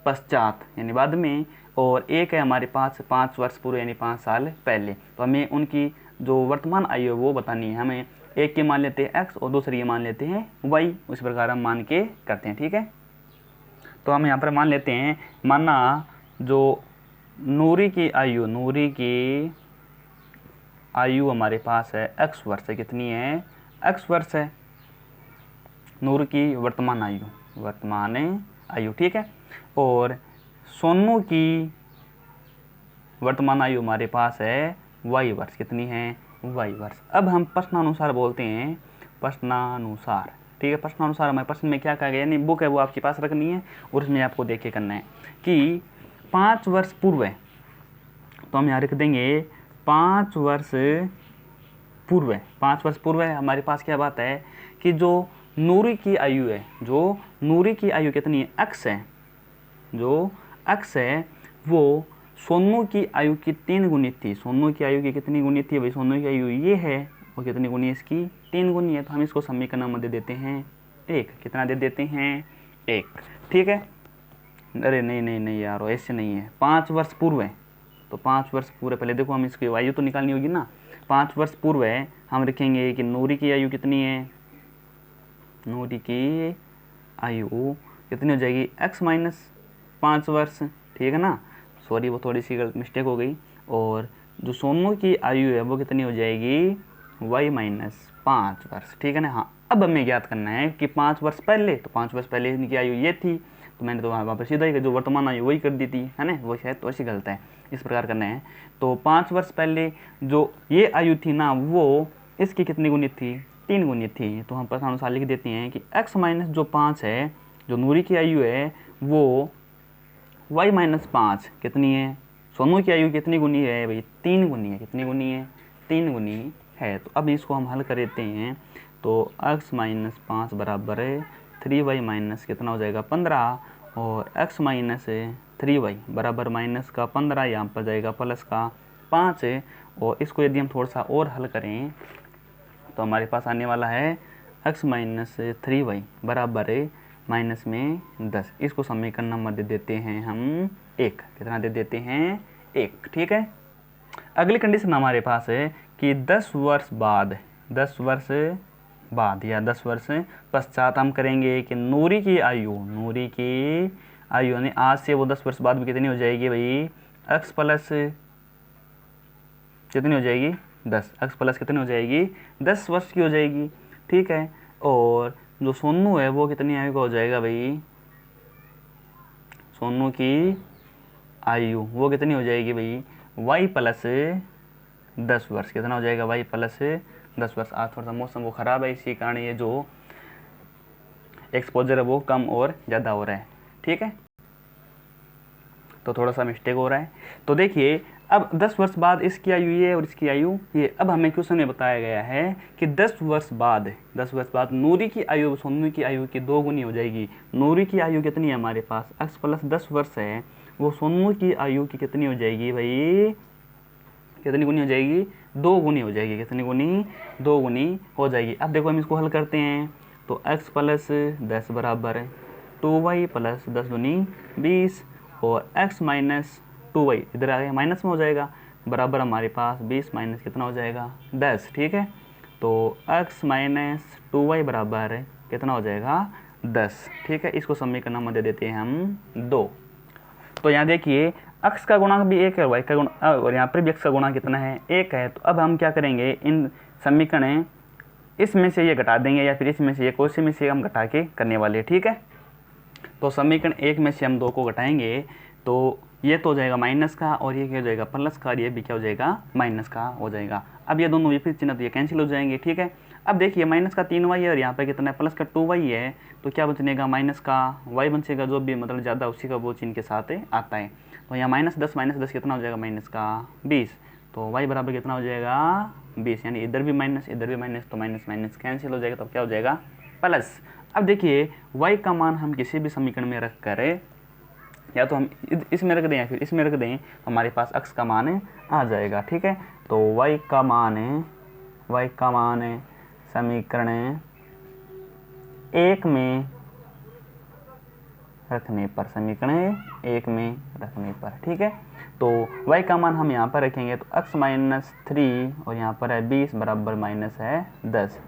पश्चात यानी बाद में, और एक है हमारे पास 5 वर्ष पूर्व यानी 5 साल पहले। तो हमें उनकी जो वर्तमान आयु है वो बतानी है। हमें एक के मान लेते हैं x और दूसरे के मान लेते हैं y, उस प्रकार हम मान के करते हैं। ठीक है, तो हम यहाँ पर मान लेते हैं, माना जो नूरी की आयु हमारे पास है x वर्ष है। कितनी है x वर्ष है नूर की वर्तमान आयु। ठीक है, और सोनू की वर्तमान आयु हमारे पास है y वर्ष। कितनी है y वर्ष। अब हम प्रश्नानुसार बोलते हैं, प्रश्नानुसार। ठीक है, प्रश्नानुसार हमारे प्रश्न में क्या कहा गया, यानी बुक है वो आपके पास रखनी है और उसमें आपको देख के करना है कि 5 वर्ष पूर्व है, तो हम यहाँ रख देंगे 5 वर्ष पूर्व है। 5 वर्ष पूर्व है हमारे पास क्या बात है कि जो नूरी की आयु है, जो नूरी की आयु कितनी है x है, जो x है वो सोनू की आयु की 3 गुनी थी। सोनू की आयु की कितनी गुनी थी भाई, सोनू की आयु ये है और कितनी गुनी है इसकी 3 गुनी है। तो हम इसको समीकरण में दे देते हैं 1। कितना दे देते हैं 1, ठीक है। अरे नहीं नहीं नहीं यार, ऐसे नहीं है, 5 वर्ष पूर्व है, तो 5 वर्ष पूर्व पहले देखो हम इसकी आयु तो निकालनी होगी ना। 5 वर्ष पूर्व है, हम लिखेंगे कि नूरी की आयु कितनी है, नूरी की आयु कितनी हो जाएगी, x माइनस 5 वर्ष, ठीक है ना। सॉरी वो थोड़ी सी गलत मिस्टेक हो गई। और जो सोनू की आयु है वो कितनी हो जाएगी, y माइनस 5 वर्ष, ठीक है ना। हाँ, अब हमें ज्ञात करना है कि 5 वर्ष पहले, तो 5 वर्ष पहले इनकी आयु ये थी, तो मैंने तो वहाँ पर सीधा ही जो वर्तमान आयु वही कर दी थी, है ना। वो शायद तो ऐसी गलत है, इस प्रकार करना है। तो 5 वर्ष पहले जो ये आयु थी ना, वो इसकी कितनी गुनी थी, 3 गुनी थी। तो हम प्रश्नानुसार लिख देते हैं कि x माइनस जो 5 है, जो नूरी की आयु है, वो y माइनस 5 कितनी है, सोनू की आयु कितनी गुनी है भाई, 3 गुनी है। कितनी गुनी है, 3 गुनी है। तो अब इसको हम हल कर देते हैं, तो x माइनस 5 बराबर है 3y माइनस कितना हो जाएगा 15, और x माइनस 3y बराबर माइनस का 15, यहाँ पर जाएगा प्लस का 5 है। और इसको यदि हम थोड़ा सा और हल करें तो हमारे पास आने वाला है x माइनस 3y बराबर है माइनस में 10। इसको समीकरण नंबर दे देते हैं हम 1। कितना दे देते हैं, 1, ठीक है। अगली कंडीशन हमारे पास है कि 10 वर्ष बाद, 10 वर्ष बाद या 10 वर्ष पश्चात हम करेंगे कि नूरी की आयु, नूरी की आयु यानी आज से वो 10 वर्ष बाद में कितनी हो जाएगी भाई, x प्लस कितनी हो जाएगी 10, x प्लस कितनी हो जाएगी 10 वर्ष की हो जाएगी, ठीक है। और जो सोनू है वो कितनी आयु का हो जाएगा भाई, सोनू की आयु वो कितनी हो जाएगी भाई, y प्लस 10 वर्ष। कितना हो जाएगा, y प्लस 10 वर्ष। आज थोड़ा सा मौसम वो ख़राब है, इसी कारण ये जो एक्सपोजर है वो कम और ज़्यादा हो रहा है, ठीक है, तो थोड़ा सा मिस्टेक हो रहा है। तो देखिए अब 10 वर्ष बाद इसकी आयु ये और इसकी आयु ये। अब हमें क्वेश्चन में बताया गया है कि 10 वर्ष बाद, 10 वर्ष बाद नूरी की आयु सोनू की आयु की 2 गुनी हो जाएगी। नूरी की आयु कितनी है हमारे पास, x प्लस 10 वर्ष है, वो सोनू की आयु की कितनी हो जाएगी भाई, कितनी गुनी हो जाएगी, 2 गुनी हो जाएगी। कितनी गुनी, 2 गुनी हो जाएगी। अब देखो हम इसको हल करते हैं, तो x प्लस 10 बराबर 2y प्लस 10 दूनी 20, और x माइनस 2y इधर आ गया माइनस में हो जाएगा, बराबर हमारे पास 20 माइनस कितना हो जाएगा 10, ठीक है। तो x माइनस 2y बराबर कितना हो जाएगा 10, ठीक है। इसको समीकरण नंबर दे देते हैं हम 2। तो यहाँ देखिए x का गुणांक भी 1 है, y का गुणा और यहाँ पर भी x का गुणांक कितना है 1 है। तो अब हम क्या करेंगे, इन समीकरण इसमें से ये घटा देंगे, या फिर इसमें से ये कोई से में से हम घटा के करने वाले, ठीक है। तो समीकरण 1 में से हम 2 को घटाएंगे, तो ये तो हो जाएगा माइनस का, और ये क्या हो जाएगा प्लस का, और ये भी क्या हो जाएगा माइनस का हो जाएगा। अब ये दोनों विपरीत चिन्ह तो ये कैंसिल हो जाएंगे, ठीक है। अब देखिए माइनस का 3y है और यहाँ पे कितना है प्लस का 2y है, तो क्या बचेगा माइनस का y बचेगा, जो भी मतलब ज़्यादा उसी का वो चिन्ह के साथ आता है। तो यहाँ माइनस 10 कितना हो जाएगा माइनस का 20, तो y बराबर कितना हो जाएगा 20, यानी इधर भी माइनस इधर भी माइनस, तो माइनस माइनस कैंसिल हो जाएगा, तो क्या हो जाएगा प्लस। अब देखिए y का मान हम किसी भी समीकरण में रख कर, या तो हम इसमें रख दें या फिर इसमें रख दें, तो हमारे पास x का मान आ जाएगा, ठीक है। तो y का मान समीकरण 1 में रखने पर, समीकरण 1 में रखने पर, ठीक है। तो y का मान हम यहाँ पर रखेंगे, तो x माइनस 3 और यहाँ पर है 20 बराबर माइनस है 10,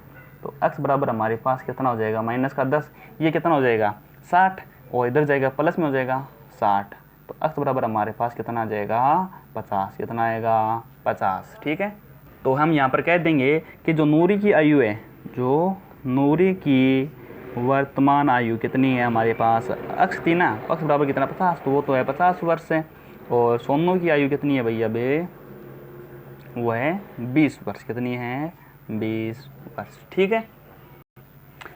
तो x बराबर हमारे पास कितना हो जाएगा माइनस का 10, ये कितना हो जाएगा 60, और इधर जाएगा प्लस में हो जाएगा 60, तो x बराबर हमारे पास कितना आ जाएगा 50। कितना आएगा 50, ठीक है। तो हम यहाँ पर कह देंगे कि जो नूरी की आयु है, जो नूरी की वर्तमान आयु कितनी है हमारे पास, x थी ना, x बराबर कितना 50, तो वो तो है 50 वर्ष है। और सोनू की आयु कितनी है भैया बे, वो है 20 वर्ष। कितनी है 20 वर्ष, ठीक है।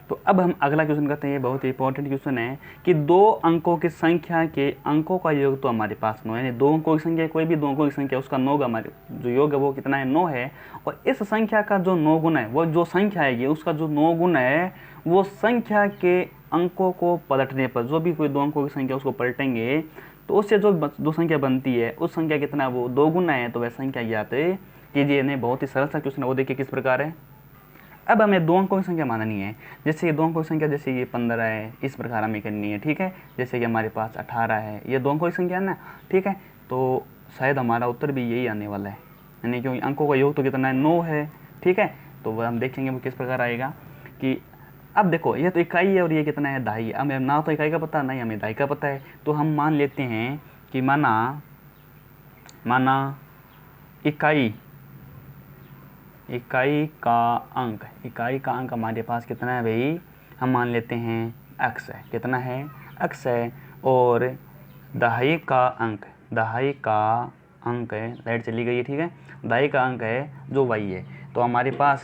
तो अब हम अगला क्वेश्चन करते हैं, बहुत ही इंपॉर्टेंट क्वेश्चन है कि 2 अंकों की संख्या के अंकों का योग तो हमारे पास 9 है, यानी 2 अंकों की संख्या, कोई भी 2 अंकों की संख्या उसका 9 हमारे जो योग है वो कितना है 9 है। और इस संख्या का जो 9 गुना है, वो जो संख्या है ये उसका जो 9 गुना है, वो संख्या के अंकों को पलटने पर, जो भी कोई 2 अंकों की संख्या उसको पलटेंगे तो उससे जो संख्या बनती है उस संख्या कितना है वो 2 गुना है, तो वह संख्या ज्ञात कीजिए। नहीं बहुत ही सरल सा क्वेश्चन है, वो देखिए किस प्रकार है। अब हमें दो अंकों की संख्या माननी है। जैसे ये दो अंकों की संख्या, जैसे ये 15 है, इस प्रकार हमें करनी है, ठीक है। जैसे कि हमारे पास 18 है, ये दो अंकों की संख्या है ना, ठीक है। तो शायद हमारा उत्तर भी यही आने वाला है, यानी क्योंकि अंकों का योग तो कितना है, 9 है, ठीक है। तो वह हम देखेंगे वो किस प्रकार आएगा कि अब देखो ये तो इकाई है और ये कितना है, दहाई है। हमें ना तो इकाई का पता, ना ही हमें दहाई का पता है। तो हम मान लेते हैं कि माना इकाई का अंक हमारे पास कितना है भाई, हम मान लेते हैं x है, कितना है, x है। और दहाई का अंक है, लाइट चली गई है, ठीक है। दहाई का अंक है जो y है, तो हमारे पास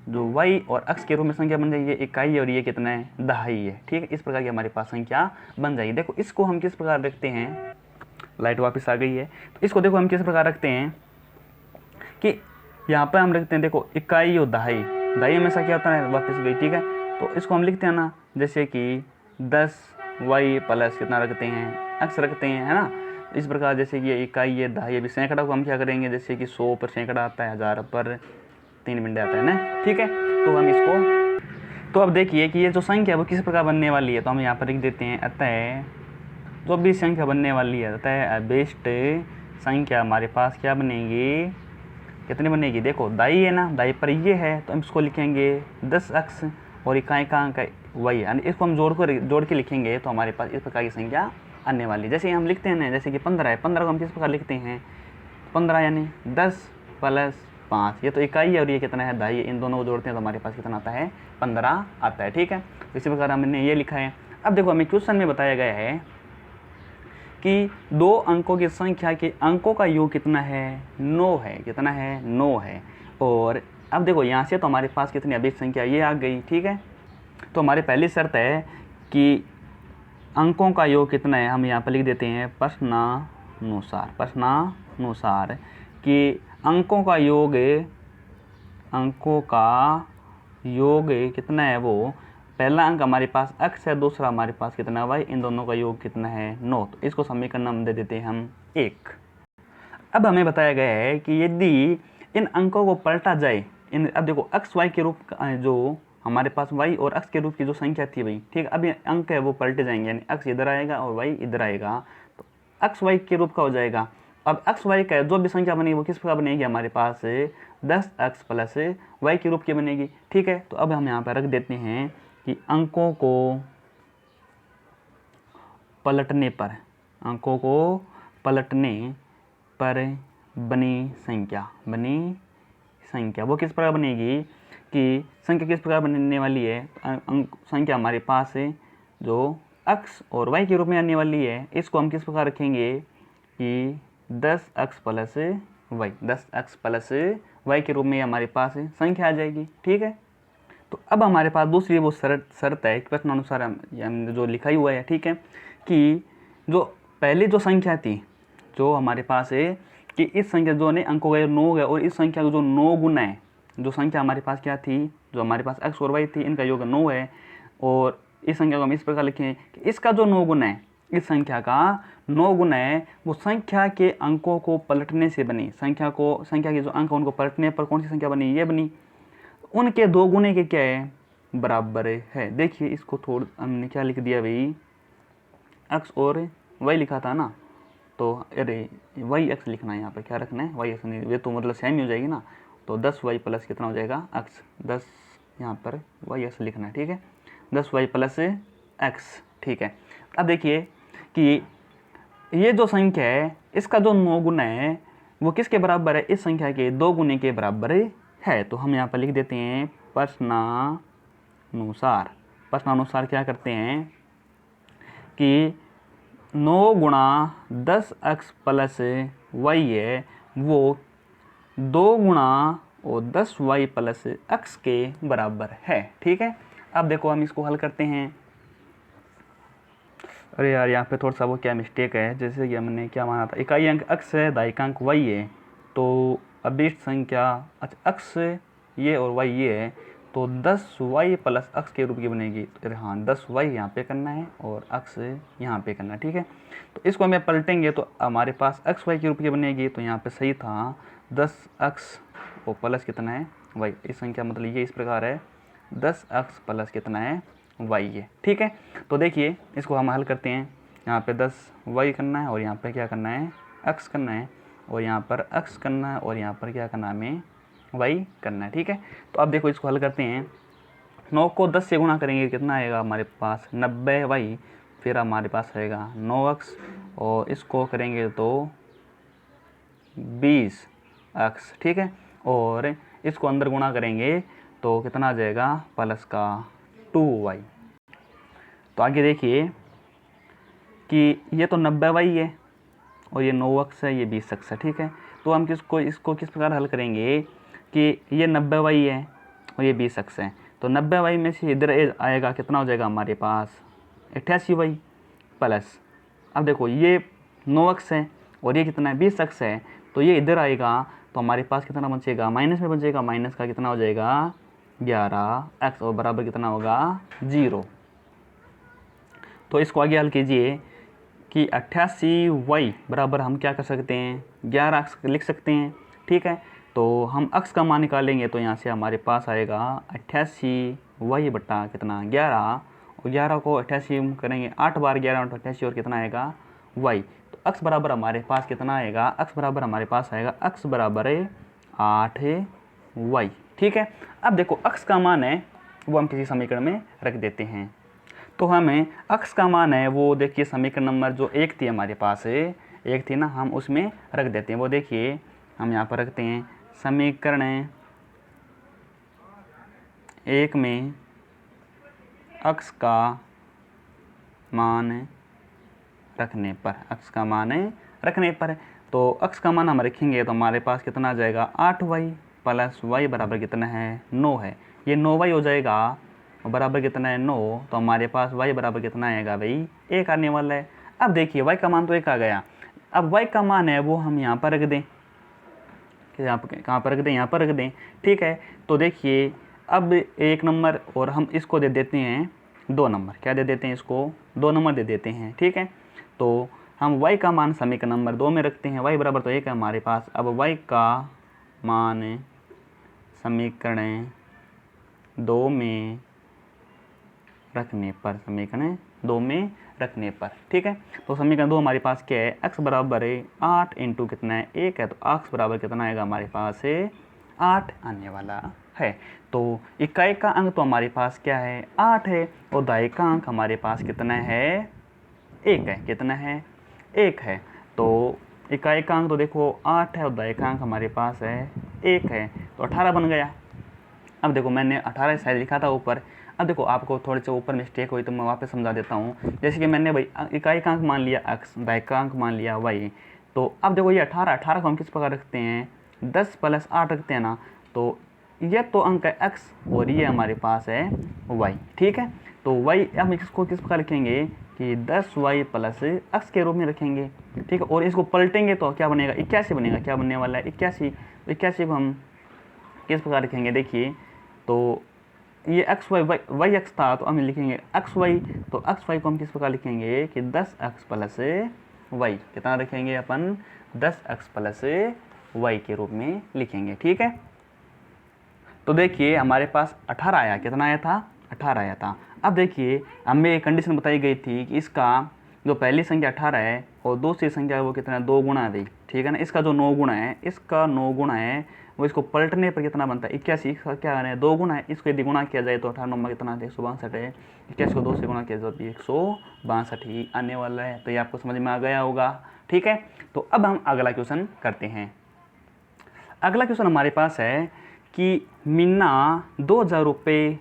जो y और x के रूप में संख्या बन जाएगी, ये इकाई है और ये कितना है, दहाई है, ठीक है। इस प्रकार की हमारे पास संख्या बन जाएगी। देखो इसको हम किस प्रकार रखते हैं, लाइट वापस आ गई है, तो इसको देखो हम किस प्रकार रखते हैं कि यहाँ पर हम लिखते हैं, देखो इकाई और दहाई हमेशा क्या होता है, वापस गई, ठीक है। तो इसको हम लिखते हैं ना, जैसे कि 10y प्लस कितना रखते हैं, x रखते हैं, है ना। इस प्रकार जैसे कि ये इकाई है, दहाई, अभी सैकड़ा को हम क्या करेंगे, जैसे कि 100 पर सैकड़ा आता है, 1000 पर 3 बिंडे आता है ना, ठीक है। तो हम इसको, तो अब देखिए कि ये जो संख्या है वो किस प्रकार बनने वाली है, तो हम यहाँ पर लिख देते हैं, अतः जो भी संख्या बनने वाली है, अतः अभिष्ट संख्या हमारे पास क्या बनेगी, कितनी बनेगी, देखो दाई है ना, दाई पर ये है, तो हम इसको लिखेंगे 10x और इकाई का अंक y, यानी इसको हम जोड़ के लिखेंगे, तो हमारे पास इस प्रकार की संख्या आने वाली। जैसे हम लिखते हैं ना, जैसे कि 15 है, 15 को हम किस प्रकार लिखते हैं, 15 यानी 10 प्लस 5, ये तो इकाई है और ये कितना है, दाई, इन दोनों को जोड़ते हैं तो हमारे पास कितना आता है, 15 आता है, ठीक है। इसी प्रकार हमने ये लिखा है। अब देखो हमें क्वेश्चन में बताया गया है कि दो अंकों की संख्या के अंकों का योग कितना है, 9 है, कितना है, 9 है। और अब देखो यहाँ से तो हमारे पास कितनी अभिष्ट संख्या ये आ गई, ठीक है। तो हमारी पहली शर्त है कि अंकों का योग कितना है, हम यहाँ पर लिख देते हैं प्रश्नानुसार कि अंकों का योग कितना है, वो पहला अंक हमारे पास x है, दूसरा हमारे पास कितना y, इन दोनों का योग कितना है, 9। तो इसको समीकरण हम दे देते हैं हम 1। अब हमें बताया गया है कि यदि इन अंकों को पलटा जाए, अब देखो x y के रूप जो हमारे पास y और x के रूप की जो संख्या थी भाई, ठीक है। अब ये अंक है वो पलटे जाएंगे, यानी x इधर आएगा और y इधर आएगा, तो x y के रूप का हो जाएगा। अब x y का जो भी संख्या बनेगी वो किस प्रकार बनेगी, हमारे पास 10x प्लस y के रूप की बनेगी, ठीक है। तो अब हम यहाँ पर रख देते हैं कि अंकों को पलटने पर बनी संख्या वो किस प्रकार बनेगी, कि संख्या किस प्रकार बनने वाली है, संख्या हमारे पास जो x और y के रूप में आने वाली है, इसको हम किस प्रकार रखेंगे कि 10x प्लस y के रूप में हमारे पास संख्या आ जाएगी, ठीक है। तो अब हमारे पास दूसरी वो शर्त है, प्रश्नानुसार हमने जो लिखा ही हुआ है, ठीक है, कि जो पहली जो संख्या थी, जो हमारे पास है कि इस संख्या जो ने अंकों का 9 है और इस संख्या का जो 9 गुना है, जो संख्या हमारे पास क्या थी, जो हमारे पास x और y थी, इनका योग 9 है। और इस संख्या को हम इस प्रकार लिखें कि इसका जो 9 गुना है, इस संख्या का 9 गुना है, वो संख्या के अंकों को पलटने से बनी, संख्या के जो अंक उनको पलटने पर कौन सी संख्या बनी, ये बनी, उनके 2 गुने के क्या है, बराबर है। देखिए इसको थोड़ा हमने क्या लिख दिया भाई, x और y लिखा था ना, तो अरे y x लिखना है, यहाँ पर क्या रखना है, y x नहीं, ये तो मतलब सेम ही हो जाएगी ना। तो 10y प्लस कितना हो जाएगा, x, 10 यहाँ पर y x लिखना है, ठीक है, 10y प्लस x, ठीक है। अब देखिए कि ये जो संख्या है, इसका जो 9 गुना है वो किसके बराबर है, इस संख्या के 2 गुने के बराबर है। तो हम यहाँ पर लिख देते हैं प्रश्नानुसार क्या करते हैं कि 9 गुणा 10x प्लस y है, वो 2 गुणा और 10y प्लस x के बराबर है, ठीक है। अब देखो हम इसको हल करते हैं। अरे यार यहाँ पे थोड़ा सा वो क्या मिस्टेक है, जैसे कि हमने क्या माना था, इकाई अंक x है, दाई का अंक y है, तो अभिष्ट संख्या, अच्छा x ये और y ये है, तो 10y प्लस x के रूप की बनेगी। तो हाँ 10y यहाँ पे करना है और x यहाँ पे करना है, ठीक है। तो इसको हमें पलटेंगे तो हमारे पास xy के रूप की बनेगी, तो यहाँ पे सही था 10x और प्लस कितना है वाई। इस संख्या मतलब ये इस प्रकार है 10x प्लस कितना है वाई है। ठीक है, तो देखिए इसको हम हल करते हैं। यहाँ पे 10y करना है और यहाँ पे क्या करना है x करना है, और यहाँ पर x करना है और यहाँ पर क्या करना है हमें y करना है। ठीक है, तो अब देखो इसको हल करते हैं। 9 को 10 से गुणा करेंगे कितना आएगा हमारे पास 90y, फिर हमारे पास आएगा 9x, और इसको करेंगे तो 20x। ठीक है, और इसको अंदर गुणा करेंगे तो कितना आ जाएगा प्लस का 2y। तो आगे देखिए कि ये तो 90y है और ये 9x है, ये 20x है। ठीक है, तो हम इसको किस प्रकार हल करेंगे कि ये 90y है और ये 20x है, तो 90y में से इधर आएगा कितना हो जाएगा हमारे पास 88y प्लस, अब देखो ये 9x है और ये कितना है 20x है, तो ये इधर आएगा तो हमारे पास कितना बचेगा माइनस में बचेगा, माइनस का कितना हो जाएगा 11x और बराबर कितना होगा 0। तो इसको आगे हल कीजिए कि 88y बराबर हम क्या कर सकते हैं 11x लिख सकते हैं। ठीक है, तो हम x का मान निकालेंगे तो यहाँ से हमारे पास आएगा 88y बटा कितना 11, और 11 को 88 करेंगे 8 बार 11 और 88 और कितना आएगा y। तो x बराबर हमारे पास कितना आएगा, x बराबर हमारे पास आएगा x बराबर 8y। ठीक है, अब देखो x का मान है वो हम किसी समीकरण में रख देते हैं। तो हमें x का मान है वो देखिए समीकरण नंबर जो 1 थी हमारे पास एक थी ना, हम उसमें रख देते हैं। वो देखिए हम यहाँ पर रखते हैं समीकरण 1 में x का मान रखने पर, x का मान रखने पर, तो x का मान हम रखेंगे तो हमारे पास कितना आ जाएगा 8y प्लस y बराबर कितना है 9 है, ये 9y हो जाएगा बराबर कितना है 9, तो हमारे पास y बराबर कितना आएगा भाई 1 आने वाला है। अब देखिए y का मान तो 1 आ गया, अब y का मान है वो हम यहाँ पर रख दें, कहाँ पर रख दें यहाँ पर रख दें। ठीक है, तो देखिए अब 1 नंबर और हम इसको दे देते हैं 2 नंबर, क्या दे देते हैं इसको 2 नंबर दे देते हैं। ठीक है, तो हम y का मान समीकरण नंबर 2 में रखते हैं, y बराबर तो 1 है हमारे पास। अब y का मान समीकरण 2 में रखने पर, समीकरण 2 में रखने पर, ठीक है, तो समीकरण 2 हमारे पास क्या है x बराबर है 8 इंटू कितना है 1 है, तो x बराबर कितना आएगा हमारे पास है 8 आने वाला है। तो इकाई का अंक तो हमारे पास क्या है 8 है, और दाई का अंक हमारे पास कितना है 1 है, कितना है 1 है। तो इकाई का अंक तो देखो 8 है और दाई का अंक हमारे पास है 1 है, तो 18 बन गया। अब देखो मैंने 18 शायद लिखा था ऊपर, अब देखो आपको थोड़े से ऊपर मिस्टेक हुई तो मैं वापस समझा देता हूँ। जैसे कि मैंने भाई इकाई का अंक मान लिया x, दाई का अंक मान लिया y, तो अब देखो ये 18 को हम किस प्रकार रखते हैं 10 प्लस 8 रखते हैं ना, तो ये तो अंक है x और ये हमारे पास है y। ठीक है, तो y हम इसको किस प्रकार रखेंगे कि 10y प्लस x के रूप में रखेंगे। ठीक है, और इसको पलटेंगे तो क्या बनेगा 81 बनेगा, क्या बनने वाला है 81। 81 को हम किस प्रकार रखेंगे देखिए, तो ये एक्स वाई एक्स था तो हम लिखेंगे एक्स वाई, तो एक्स वाई को हम किस प्रकार लिखेंगे कि 10x प्लस वाई, कितना रखेंगे अपन 10x प्लस वाई के रूप में लिखेंगे। ठीक है, तो देखिए हमारे पास 18 आया, कितना आया था 18 आया था। अब देखिए हमें एक कंडीशन बताई गई थी कि इसका जो पहली संख्या 18 है और दूसरी संख्या है वो कितना है 2 गुना है। ठीक है ना, इसका जो 9 गुना है, इसका 9 गुना है, वो इसको पलटने पर कितना बनता है 81। इसका क्या है 2 गुना है, इसको यदि गुणा किया जाए तो 18 नंबर कितना है 162 है, 81 को 2 से गुणा किया जाए तो 162 ही आने वाला है। तो ये आपको समझ में आ गया होगा। ठीक है, तो अब हम अगला क्वेश्चन करते हैं। अगला क्वेश्चन हमारे पास है कि मीना 2000 रुपये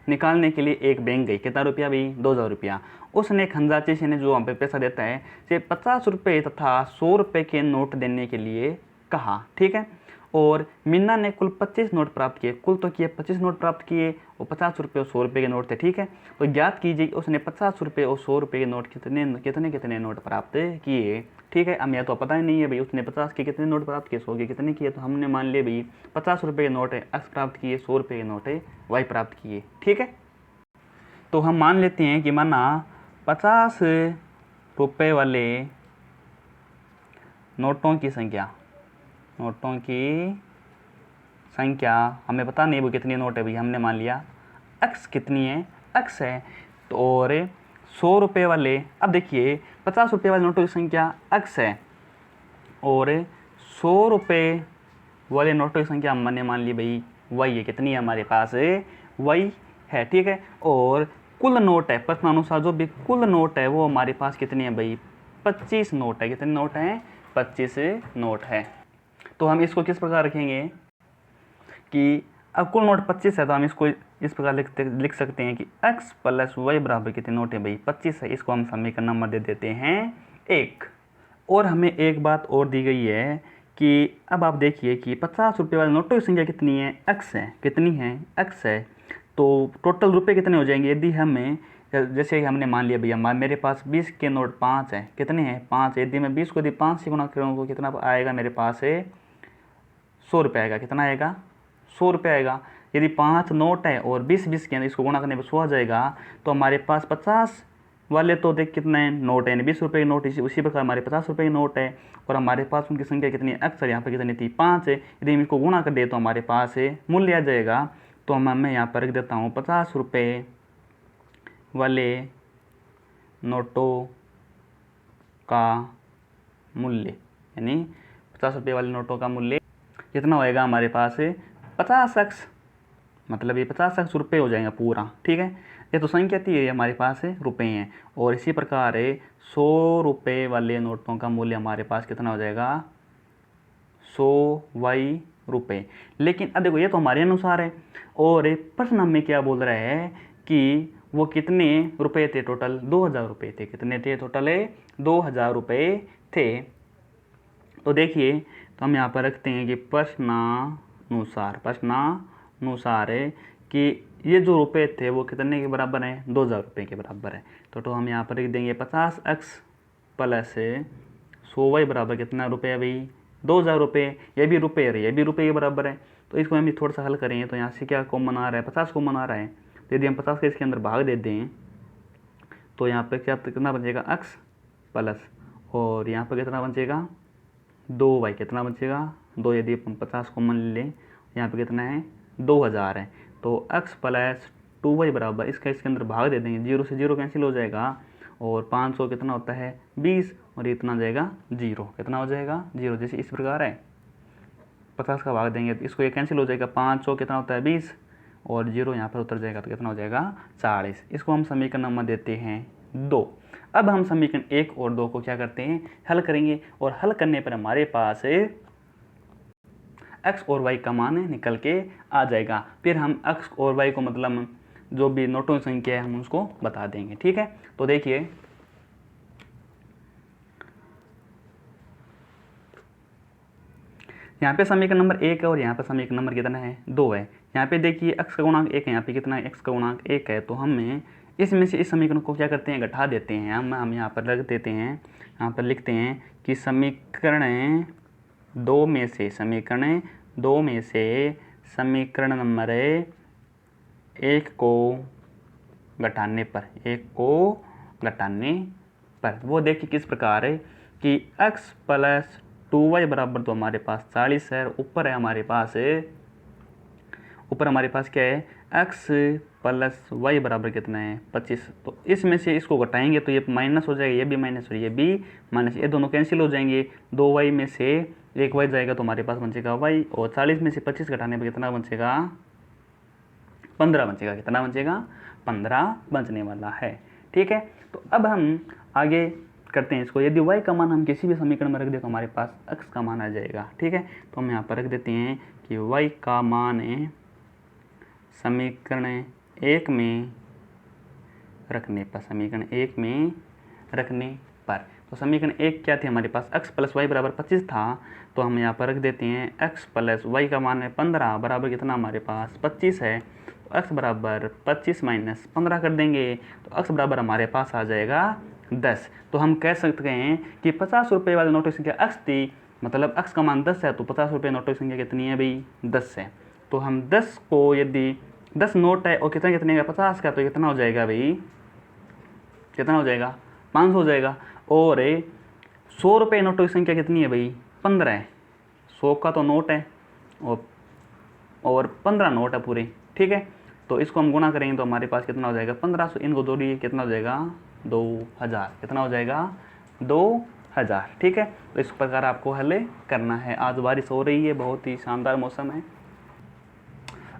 निकालने के लिए एक बैंक गई, कितना रुपया भाई 2000 रुपया। उसने खंजाची से ने जो हम पे पैसा देता है से 50 रुपये तथा 100 रुपये के नोट देने के लिए कहा। ठीक है, और मीना ने कुल 25 नोट प्राप्त किए, कुल तो किए 25 नोट प्राप्त किए और 50 रुपये और 100 रुपये के नोट थे। ठीक है, तो ज्ञात कीजिए उसने 50 रुपये और 100 रुपये के नोट कितने नोट प्राप्त किए। ठीक है, हमें तो पता ही नहीं है भाई उसने 50 के कितने नोट प्राप्त किए, 100 के कितने किए, तो हमने मान लिया भाई 50 रुपये के नोट है एक्स प्राप्त किए, 100 रुपये के नोट है वाई प्राप्त किए। ठीक है, तो हम मान लेते हैं कि माना 50 रुपये वाले नोटों की संख्या संख्या हमें पता नहीं वो कितनी नोट है भाई, हमने मान लिया x कितनी है, x है। तो और 100 रुपये वाले, अब देखिए 50 रुपये वाले नोटों की संख्या x है और 100 रुपये वाले नोटों की संख्या हमने मान ली भाई y है। कितनी है हमारे पास y है, ठीक है। और कुल नोट है, प्रश्नानुसार जो भी कुल नोट है वो हमारे पास कितनी है भाई, 25 नोट है। कितने नोट हैं, 25 नोट है। तो हम इसको किस प्रकार रखेंगे कि अब कुल नोट 25 है, तो हम इसको इस प्रकार लिख सकते हैं कि x प्लस वाई बराबर कितने नोट है भाई, 25 है। इसको हम समीकरण नंबर दे देते हैं 1। और हमें एक बात और दी गई है कि अब आप देखिए कि 50 रुपये वाले नोटों की संख्या कितनी है, x है। कितनी है, x है। तो टोटल रुपए कितने हो जाएंगे, यदि हमें जैसे हमने मान लिया भैया मेरे पास 20 के नोट 5 है। कितने हैं, 5। यदि मैं 20 को यदि 5 से गुणा करूँ तो कितना आएगा मेरे पास 100 रुपये आएगा। कितना आएगा, 100 रुपये आएगा। यदि 5 नोट है और 20 के अंदर इसको गुणा करने पर 100 आ जाएगा, तो हमारे पास 50 वाले तो देख कितने नोट है, 20 रुपये के नोट, उसी प्रकार हमारे 50 रुपये के नोट है और हमारे पास उनकी संख्या कितनी है, अक्सर यहाँ पर कितनी थी, 5 है। यदि हम इसको गुणा कर दे तो हमारे पास मूल्य आ जाएगा। तो मैं यहाँ पर रख देता हूँ 50 रुपये वाले नोटों का मूल्य, यानी 50 रुपये वाले नोटों का मूल्य कितना होएगा हमारे पास 50x, मतलब ये 50x रुपये हो जाएगा पूरा, ठीक है। ये तो संख्या थी, ये हमारे पास रुपये हैं। और इसी प्रकार 100 रुपये वाले नोटों का मूल्य हमारे पास कितना हो जाएगा, 100 रुपये। लेकिन अब देखो ये तो हमारे अनुसार है और प्रश्न हमें क्या बोल रहा है कि वो कितने रुपए थे, टोटल 2000 रुपये थे। कितने थे, टोटल 2000 रुपये थे। तो देखिए, तो हम यहाँ पर रखते हैं कि प्रश्नानुसार है कि ये जो रुपए थे वो कितने के बराबर हैं, 2000 रुपये के बराबर है। तो हम यहाँ पर लिख देंगे 50x प्लस 100y बराबर कितना रुपये है भाई, 2000 रुपये। ये भी रुपये है, ये भी रुपये के बराबर है। तो इसको हम थोड़ा सा हल करेंगे तो यहाँ से क्या कॉमन आ रहा है, 50 कॉमन आ रहा है। तो यदि हम 50 के इसके अंदर भाग देते हैं तो यहाँ पर क्या कितना बचेगा, x प्लस और यहाँ पर कितना बचेगा 2y, कितना बचेगा 2। यदि हम 50 कॉमन ले लें यहाँ पे कितना है 2000 है। तो x प्लस 2y बराबर इसका इसके अंदर भाग दे देंगे, 0 से 0 कैंसिल हो जाएगा और 500 कितना होता है 20 और इतना हो जाएगा 0। कितना हो जाएगा 0, जैसे इस प्रकार है 50 का भाग देंगे तो इसको ये कैंसिल हो जाएगा, 500 कितना होता है 20 और 0 यहाँ पर उतर जाएगा तो कितना हो जाएगा 40। इसको हम समीकरण नंबर देते हैं 2। अब हम समीकरण 1 और 2 को क्या करते हैं, हल करेंगे और हल करने पर हमारे पास x और y का मान निकल के आ जाएगा। फिर हम x और y को मतलब जो भी नोटों की संख्या है हम उसको बता देंगे, ठीक है। तो देखिए यहाँ पे समीकरण नंबर 1 है और यहाँ पे समीकरण नंबर कितना है 2 है। यहाँ पे देखिए x का गुणांक 1 है, यहाँ पे कितना है x का गुणांक 1 है। तो हमें इसमें से इस समीकरण को क्या करते हैं, घटा देते हैं। हम यहाँ पर रख देते हैं, यहाँ पर लिखते हैं कि समीकरण 2 में से समीकरण नंबर 1 को घटाने पर वो देखिए किस प्रकार है कि x प्लस 2y बराबर तो हमारे पास 40 है। ऊपर हमारे पास क्या है x प्लस y बराबर कितना है 25। तो इसमें से इसको घटाएंगे तो ये माइनस हो जाएगा, ये भी माइनस और ये भी माइनस, ये दोनों कैंसिल हो जाएंगे। 2y में से 1y जाएगा तो हमारे पास बचेगा y और 40 में से 25 घटाने पर कितना बचेगा 15 बचेगा। कितना बचेगा 15 बचने वाला है, ठीक है। तो अब हम आगे करते हैं इसको। यदि y का मान हम किसी भी समीकरण में रख दें तो हमारे पास x का मान आ जाएगा, ठीक है। तो हम यहाँ पर रख देते हैं कि y का मान है समीकरण 1 में रखने पर, तो समीकरण 1 क्या थे हमारे पास, x प्लस वाई बराबर 25 था। तो हम यहाँ पर रख देते हैं x प्लस वाई का मान है 15 बराबर कितना हमारे पास 25 है। तो x बराबर 25 माइनस 15 कर देंगे तो x बराबर हमारे पास आ जाएगा 10। तो हम कह सकते हैं कि 50 रुपये वाले नोटों की संख्या x थी, मतलब x का मान 10 है। तो 50 रुपये नोटों की संख्या कितनी है भाई 10 है। तो हम 10 को यदि 10 नोट है और कितने का 50 का, तो कितना हो जाएगा भाई, कितना हो जाएगा 500 हो जाएगा। और 100 रुपये नोटों की संख्या कितनी है भाई 15 है। 100 का तो नोट है और और 15 नोट है पूरे, ठीक है। तो इसको हम गुणा करेंगे तो हमारे पास कितना हो जाएगा 1500, इनको जोड़िए कितना हो जाएगा 2000, कितना हो जाएगा 2000, ठीक है। तो इस प्रकार आपको हल करना है। आज बारिश हो रही है, बहुत ही शानदार मौसम है।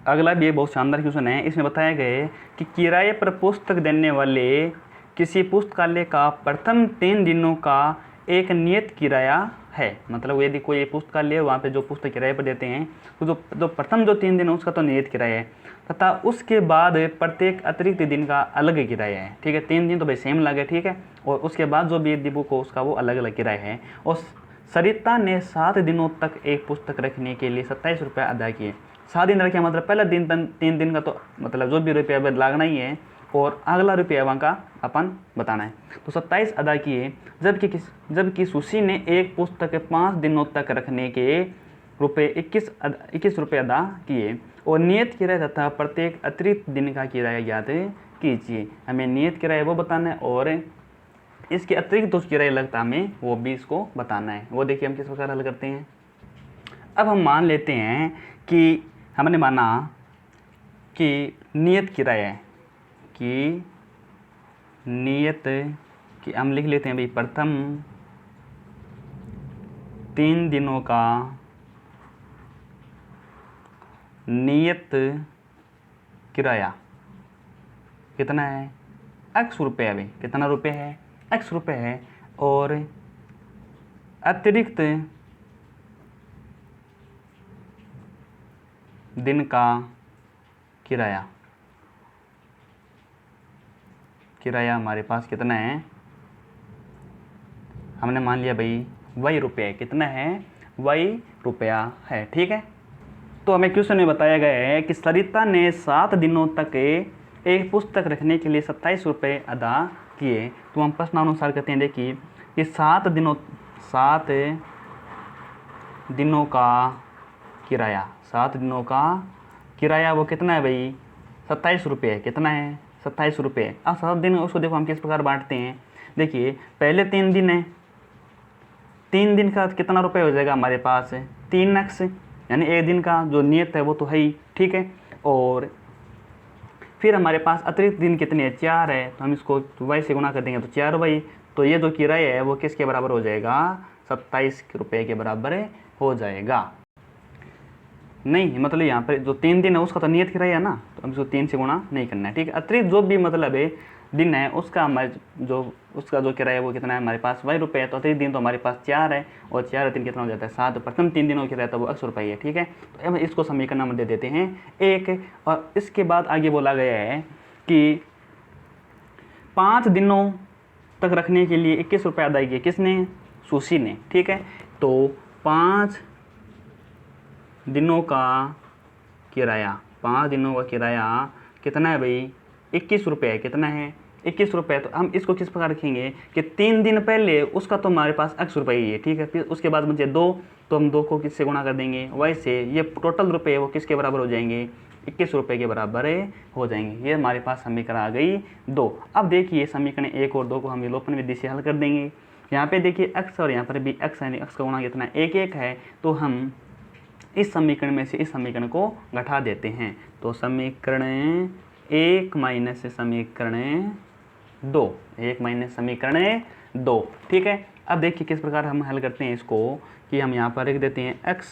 अगला भी बहुत शानदार क्वेश्चन है। इसमें बताया गया है कि किराए पर पुस्तक देने वाले किसी पुस्तकालय का प्रथम 3 दिनों का एक नियत किराया है। मतलब यदि कोई पुस्तकालय वहाँ पे जो पुस्तक किराए पर देते हैं तो जो प्रथम जो 3 दिन है उसका तो नियत किराया है, तथा उसके बाद प्रत्येक अतिरिक्त दिन का अलग किराया है, ठीक है। 3 दिन तो भाई सेम लगे, ठीक है, और उसके बाद जो भी बुक हो उसका वो अलग अलग किराया है। और सरिता ने 7 दिनों तक एक पुस्तक रखने के लिए 27 रुपये अदा किए। 7 दिन रखे मतलब पहला दिन 3 दिन का तो मतलब जो भी रुपया लागना ही है, और अगला रुपया वहाँ का अपन बताना है। तो 27 अदा किए, जबकि सुशी ने एक पुस्तक 5 दिनों तक रखने के रुपये 21 रुपये अदा किए, और नियत किराया तथा प्रत्येक अतिरिक्त दिन का किराया ज्ञात कीजिए। हमें नियत किराया वो बताना है और इसके अतिरिक्त जो किराया लगता है हमें वो भी इसको बताना है। वो देखिए हम किस प्रकार हल करते हैं। अब हम मान लेते हैं कि हमने माना कि नियत किराया है, कि नियत कि हम लिख लेते हैं भाई प्रथम 3 दिनों का नियत किराया कितना है x रुपये है भाई, कितना रुपये है x रुपये है, और अतिरिक्त दिन का किराया हमारे पास कितना है, हमने मान लिया भाई y रुपये, कितना है y रुपया है, ठीक है। तो हमें क्वेश्चन में बताया गया है कि सरिता ने 7 दिनों तक एक पुस्तक रखने के लिए 27 रुपये अदा किए। तो हम प्रश्नानुसार कहते हैं, देखिए कि 7 दिनों का किराया, 7 दिनों का किराया वो कितना है भाई 27 रुपये, कितना है 27 रुपये। अब 7 दिन उसको देखो हम किस प्रकार बांटते हैं। देखिए पहले 3 दिन है, 3 दिन का कितना रुपये हो जाएगा हमारे पास 3x, यानी एक दिन का जो नियत है वो तो है ही, ठीक है। और फिर हमारे पास अतिरिक्त दिन कितने हैं 4 है, तो हम इसको y से गुणा कर देंगे तो 4y। तो ये जो किराया है वो किसके बराबर हो जाएगा 27 रुपये के बराबर हो जाएगा। नहीं मतलब यहाँ पर जो 3 दिन है उसका तो नियत किराया है ना, तो हम इसको 3 से गुणा नहीं करना है, ठीक है। अतिरिक्त जो भी मतलब है दिन है उसका उसका जो किराया वो कितना है हमारे पास y रुपये है। तो अतिरिक्त दिन तो हमारे पास 4 है, और 4 दिन कितना हो जाता है 7। प्रथम 3 दिनों का किराया था वो x रुपये है, ठीक है। तो अब इसको समीकरण नंबर दे देते हैं 1। और इसके बाद आगे बोला गया है कि 5 दिनों तक रखने के लिए 21 रुपये अदा किए, किसने सुशी ने, ठीक है। तो 5 दिनों का किराया, 5 दिनों का किराया कितना है भाई 21 रुपये, कितना है 21 रुपये। तो हम इसको किस प्रकार रखेंगे कि 3 दिन पहले उसका तो हमारे पास x रुपये ही है, ठीक है। फिर उसके बाद मुझे 2, तो हम 2 को किससे गुणा कर देंगे y से। ये टोटल रुपये वो किसके बराबर हो जाएंगे 21 रुपये के बराबर हो जाएंगे। ये हमारे पास समीकरण आ गई 2। अब देखिए समीकरण 1 और 2 को हम विलोपन विधि से हल कर देंगे। यहाँ पे देखिए x और यहाँ पर भी x है, x का गुणा कितना 1 है, तो हम इस समीकरण में से इस समीकरण को घटा देते हैं। तो समीकरण 1 माइनस समीकरण 2, 1 माइनस समीकरण 2, ठीक है। अब देखिए किस प्रकार हम हल करते हैं इसको, कि हम यहाँ पर लिख देते हैं x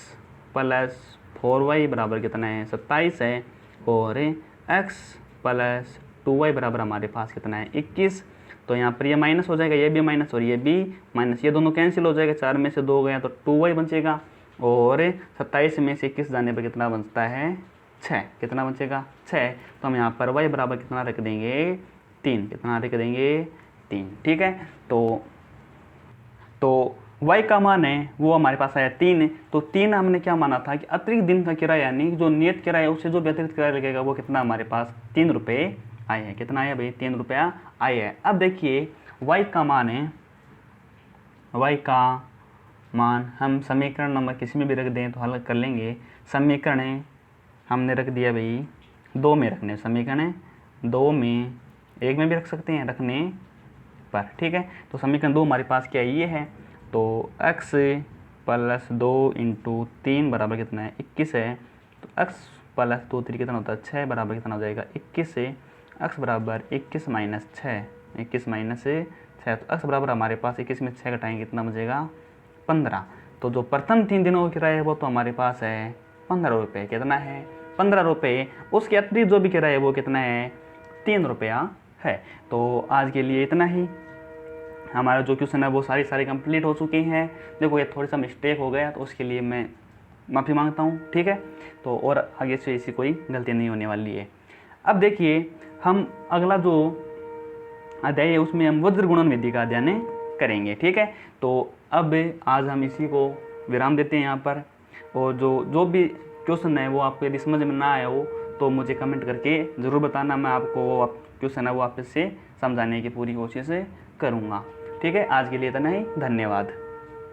प्लस 4y बराबर कितना है 27 है, और x प्लस 2y बराबर हमारे पास कितना है 21। तो यहाँ पर ये माइनस हो जाएगा, ये भी माइनस और ये भी माइनस, ये दोनों कैंसिल हो जाएगा, 4 में से 2 गया तो 2y बचेगा, और 27 में से 21 जाने पर कितना बनता है 6, कितना बचेगा 6। तो हम यहाँ पर y बराबर कितना रख देंगे 3, कितना रख देंगे 3, ठीक है। तो y का मान है वो हमारे पास आया 3। तो 3 हमने क्या माना था कि अतिरिक्त दिन का किराया, यानी जो नियत किराया उससे जो भी अतिरिक्त किराया लगेगा वो कितना हमारे पास 3 रुपये आए हैं, कितना आया भाई 3 रुपया आए हैं। अब देखिए y का मान है, y का मान हम समीकरण नंबर किसी में भी रख दें तो हल कर लेंगे। समीकरण हमने रख दिया भाई 2 में रखने, समीकरण 2 में, 1 में भी रख सकते हैं रखने पर, ठीक है। तो समीकरण 2 हमारे पास क्या ये है, तो x प्लस 2 इंटू 3 बराबर कितना है 21 है। तो x प्लस 2 3 कितना होता है 6 बराबर कितना हो जाएगा 21 से x बराबर 21 माइनस 6, 21 माइनस 6, तो x बराबर हमारे पास 21 में 6 घटाएंगे कितना बचेगा 15। तो जो प्रथम 3 दिनों की किराया है वो तो हमारे पास है 15 रुपये। कितना है 15 रुपये। उसके अतिरिक्त जो भी किराया है वो कितना है 3 रुपया है। तो आज के लिए इतना ही। हमारा जो क्वेश्चन है वो सारी कंप्लीट हो चुकी हैं। देखो ये थोड़ा सा मिस्टेक हो गया तो उसके लिए मैं माफ़ी मांगता हूँ, ठीक है। तो और आगे से ऐसी कोई गलती नहीं होने वाली है। अब देखिए हम अगला जो अध्याय है उसमें हम वज्र गुणन विधि का अध्ययन करेंगे, ठीक है। तो अब आज हम इसी को विराम देते हैं यहाँ पर। और जो भी क्वेश्चन है वो आपको यदि समझ में ना आया हो तो मुझे कमेंट करके ज़रूर बताना। मैं आपको वो क्वेश्चन है वो वापस से समझाने की पूरी कोशिश करूँगा, ठीक है। आज के लिए इतना ही, धन्यवाद।